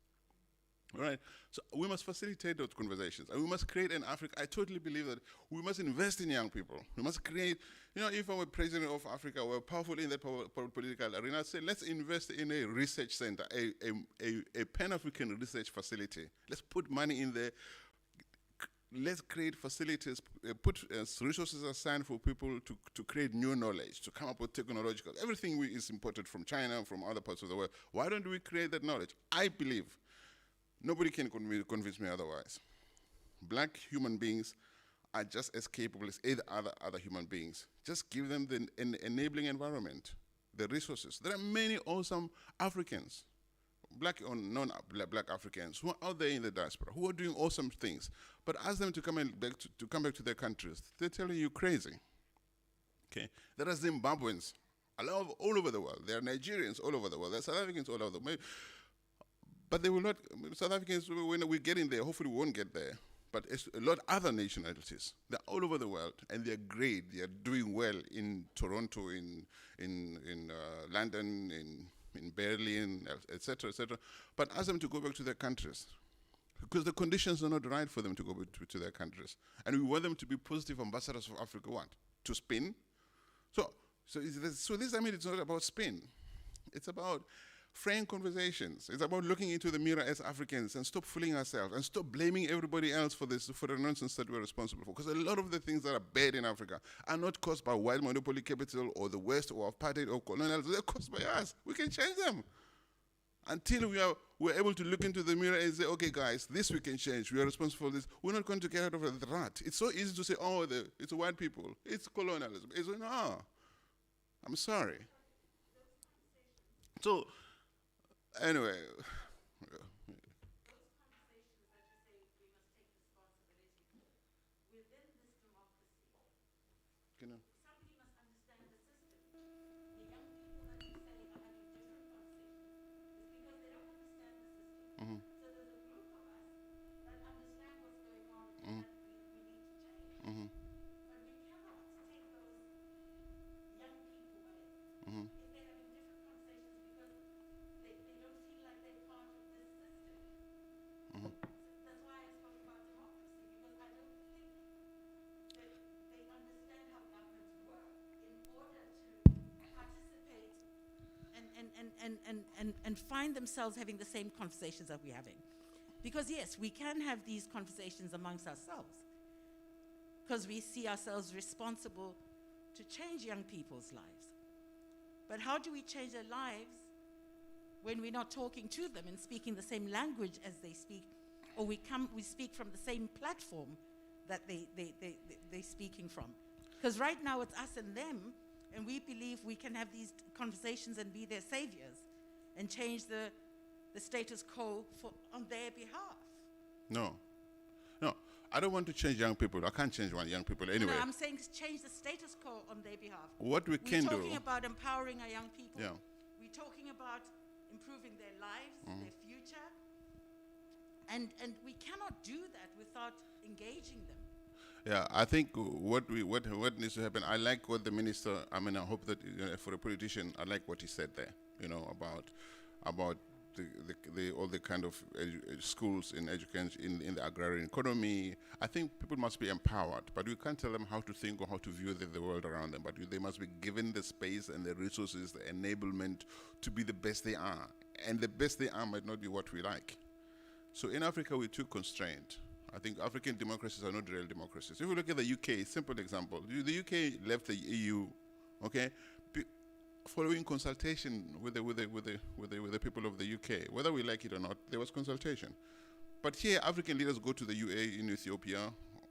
All right, so we must facilitate those conversations, and we must create an Africa. I totally believe that we must invest in young people. We must create, if I were president of Africa, we're powerful in that political arena, I'd say let's invest in a research center, a Pan-African research facility. Let's put money in there. Let's create facilities, put resources aside for people to create new knowledge, to come up with technological. Everything is imported from China, from other parts of the world. Why don't we create that knowledge? I believe, nobody can convince me otherwise. Black human beings are just as capable as other human beings. Just give them the enabling environment, the resources. There are many awesome Africans, black or non-black Africans, who are out there in the diaspora, who are doing awesome things. But ask them to come back to their countries. They're telling you crazy. Okay, there are Zimbabweans all over the world. There are Nigerians all over the world. There are South Africans all over the world. But they will not. South Africans, when we get in there, hopefully we won't get there. But it's a lot of other nationalities. They're all over the world, and they're great. They're doing well in Toronto, in London, in Berlin, etc., etc. But ask them to go back to their countries, because the conditions are not right for them to go back to their countries. And we want them to be positive ambassadors of Africa. What? To spin? So this, I mean, it's not about spin. It's about frank conversations. It's about looking into the mirror as Africans and stop fooling ourselves and stop blaming everybody else for the nonsense that we're responsible for. Because a lot of the things that are bad in Africa are not caused by white monopoly capital or the West or apartheid or colonialism. They're caused by us. We can change them. Until we're able to look into the mirror and say, okay, guys, this we can change. We are responsible for this. We're not going to get out of the rut. It's so easy to say, oh, it's white people. It's colonialism. No. I'm sorry. So, anyway. And find themselves having the same conversations that we're having. Because yes, we can have these conversations amongst ourselves, because we see ourselves responsible to change young people's lives. But how do we change their lives when we're not talking to them and speaking the same language as they speak, or we speak from the same platform that they're speaking from? Because right now it's us and them, and we believe we can have these conversations and be their saviors and change the status quo on their behalf. No, I don't want to change young people. I can't change young people anyway. No, I'm saying change the status quo on their behalf. What we can do. We're talking about empowering our young people. Yeah. We're talking about improving their lives, their future. And we cannot do that without engaging them. Yeah, I think what needs to happen, I like what the minister, I mean, I hope that for a politician, I like what he said there, about all the kind of schools in education, in the agrarian economy. I think people must be empowered, but we can't tell them how to think or how to view the world around them, but they must be given the space and the resources, the enablement to be the best they are. And the best they are might not be what we like. So in Africa, we're too constrained. I think African democracies are not real democracies. If we look at the UK, simple example, the UK left the EU, okay, following consultation with the people of the UK. Whether we like it or not, there was consultation. But here, African leaders go to the UA in Ethiopia,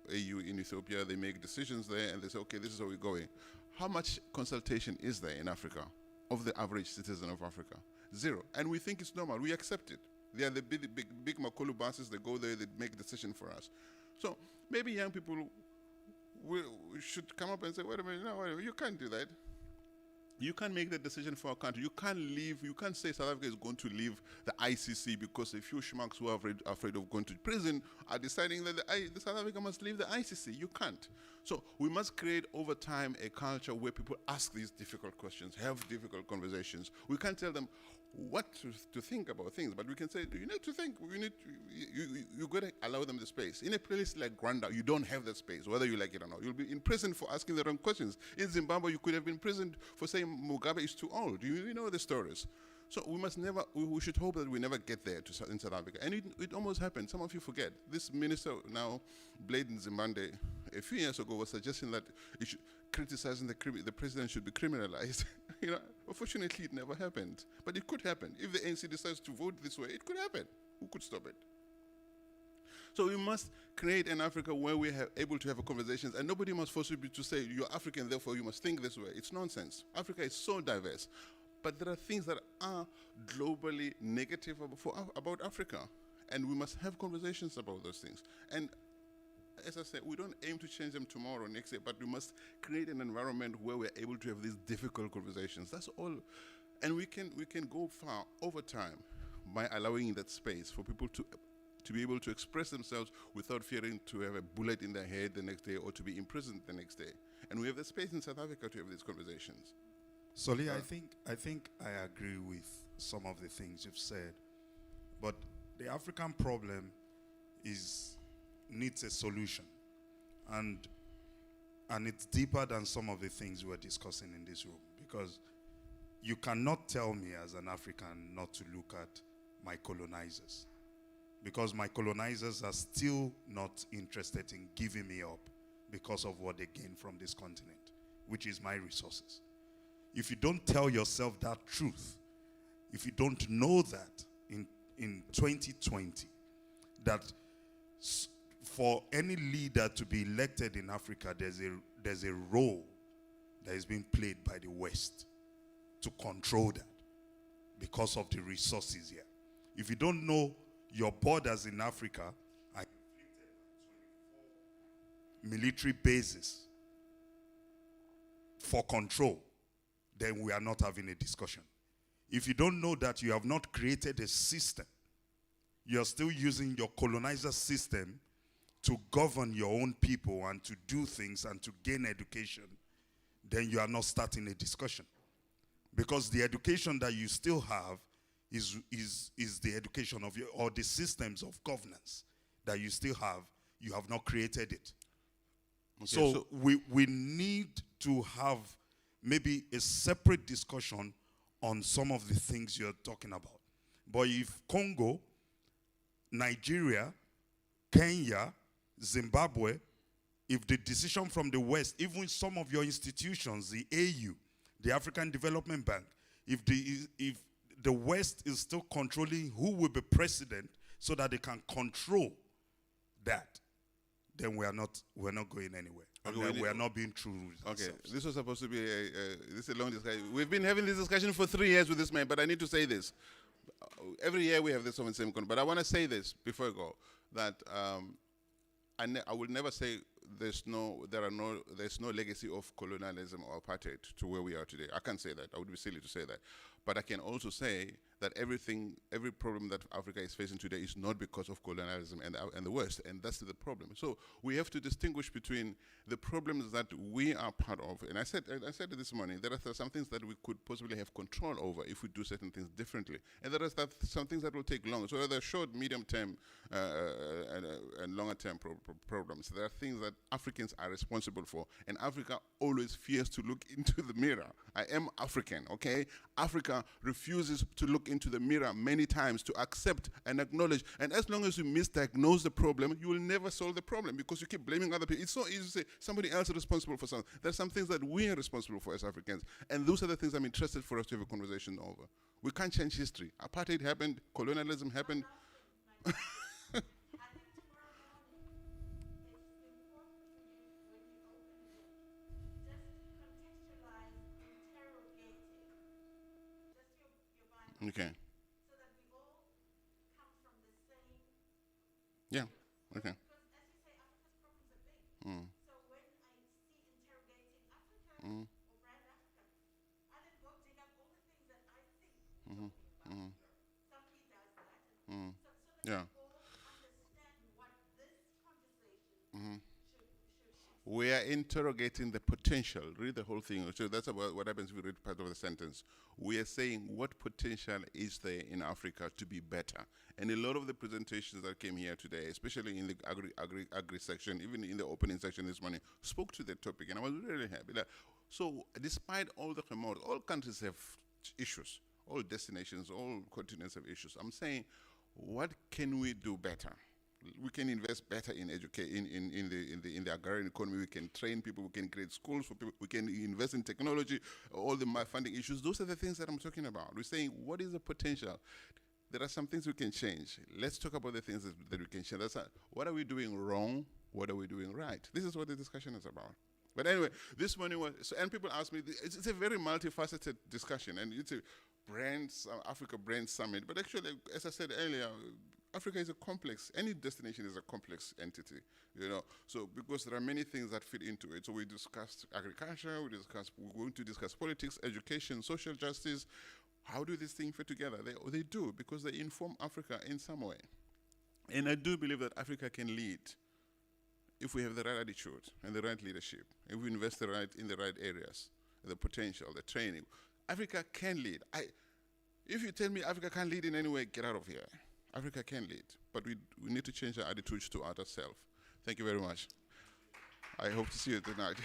AU in Ethiopia, they make decisions there, and they say, okay, this is how we're going. How much consultation is there in Africa of the average citizen of Africa? Zero. And we think it's normal. We accept it. They are the big Makolo bosses. They go there, they make decisions for us. So maybe young people should come up and say, wait a minute, no, you can't do that. You can't make that decision for our country. You can't leave. You can't say South Africa is going to leave the ICC because a few schmucks who are afraid of going to prison are deciding that the South Africa must leave the ICC. You can't. So we must create over time a culture where people ask these difficult questions, have difficult conversations. We can't tell them what to think about things, but we can say, you need to think. You got to allow them the space. In a place like Rwanda, you don't have that space, whether you like it or not. You'll be in prison for asking the wrong questions. In Zimbabwe, you could have been imprisoned for saying Mugabe is too old. You know the stories. So we should hope that we never get there in South Africa. And it almost happened. Some of you forget. This minister now, Blade Zimbabwe, a few years ago was suggesting that criticizing the president should be criminalized. Unfortunately, it never happened. But it could happen. If the ANC decides to vote this way, it could happen. Who could stop it? So we must create an Africa where we are able to have conversations, and nobody must force you to say, you're African, therefore you must think this way. It's nonsense. Africa is so diverse. But there are things that are globally negative about Africa, and we must have conversations about those things. And as I said, we don't aim to change them tomorrow or next year, but we must create an environment where we're able to have these difficult conversations. That's all. And we can go far over time by allowing that space for people to be able to express themselves without fearing to have a bullet in their head the next day or to be imprisoned the next day. And we have the space in South Africa to have these conversations. Solly, I think I agree with some of the things you've said, but the African problem needs a solution, and it's deeper than some of the things we're discussing in this room, because you cannot tell me as an African not to look at my colonizers, because my colonizers are still not interested in giving me up because of what they gain from this continent, which is my resources. If you don't tell yourself that truth, if you don't know that in 2020, that for any leader to be elected in Africa, there's a role that is being played by the West to control that because of the resources here. If you don't know your borders in Africa are inflicted by 24 military bases for control, then we are not having a discussion. If you don't know that you have not created a system, you are still using your colonizer system to govern your own people and to do things and to gain education, then you are not starting a discussion. Because the education that you still have is the education of or the systems of governance that you still have. You have not created it. Okay, so we need to have maybe a separate discussion on some of the things you're talking about. But if Congo, Nigeria, Kenya, Zimbabwe, if the decision from the West, even some of your institutions, the AU, the African Development Bank, if the West is still controlling who will be president so that they can control that, then we're not going anywhere. Okay, we are not being true with ourselves. Okay, this was supposed to be this is a long discussion. We've been having this discussion for 3 years with this man, but I need to say this. Every year we have this on the same corner, but I want to say this before I go, that I will never say there's no legacy of colonialism or apartheid to where we are today. I can't say that. I would be silly to say that. But I can also say that every problem that Africa is facing today is not because of colonialism and the West, and that's the problem. So we have to distinguish between the problems that we are part of. And I said this morning, there are some things that we could possibly have control over if we do certain things differently, and there are some things that will take longer. So there are short, medium-term, and longer-term problems. There are things that Africans are responsible for, and Africa always fears to look into the mirror. I am African, okay? Africa refuses to look into the mirror many times to accept and acknowledge. And as long as you misdiagnose the problem, you will never solve the problem because you keep blaming other people. It's so easy to say somebody else is responsible for something. There's some things that we are responsible for as Africans. And those are the things I'm interested for us to have a conversation over. We can't change history. Apartheid happened, colonialism happened. Okay. So that we all come from the same. Yeah. Okay. Because as you say, Africa's problems are big. So when I see interrogating Africa or brand Africa, I then go dig up all the things that I think. Somebody does that. So that we all understand what this conversation should. We are interrogating the potential. Read the whole thing. So that's about what happens if you read part of the sentence. We are saying what potential is there in Africa to be better. And a lot of the presentations that came here today, especially in the agri section, even in the opening section this morning, spoke to the topic. And I was really happy. So despite all the remote, all countries have issues. All destinations, all continents have issues. I'm saying, what can we do better? We can invest better in education, in the agrarian economy. We can train people. We can create schools for people. We can invest in technology. All the funding issues. Those are the things that I'm talking about. We're saying, what is the potential? there are some things we can change. Let's talk about the things that we can change. What are we doing wrong? What are we doing right? This is what the discussion is about. But anyway, this morning and people ask me, it's a very multifaceted discussion, and it's a Africa Brand Summit. But actually, as I said earlier, Africa is a complex, any destination is a complex entity, So because there are many things that fit into it. So we discussed agriculture, we're going to discuss politics, education, social justice. How do these things fit together? They do, because they inform Africa in some way. And I do believe that Africa can lead if we have the right attitude and the right leadership, if we invest in the right areas, the potential, the training. Africa can lead. If you tell me Africa can't lead in any way, get out of here. Africa can lead, but we need to change our attitudes to ourselves. Thank you very much. I hope to see you tonight.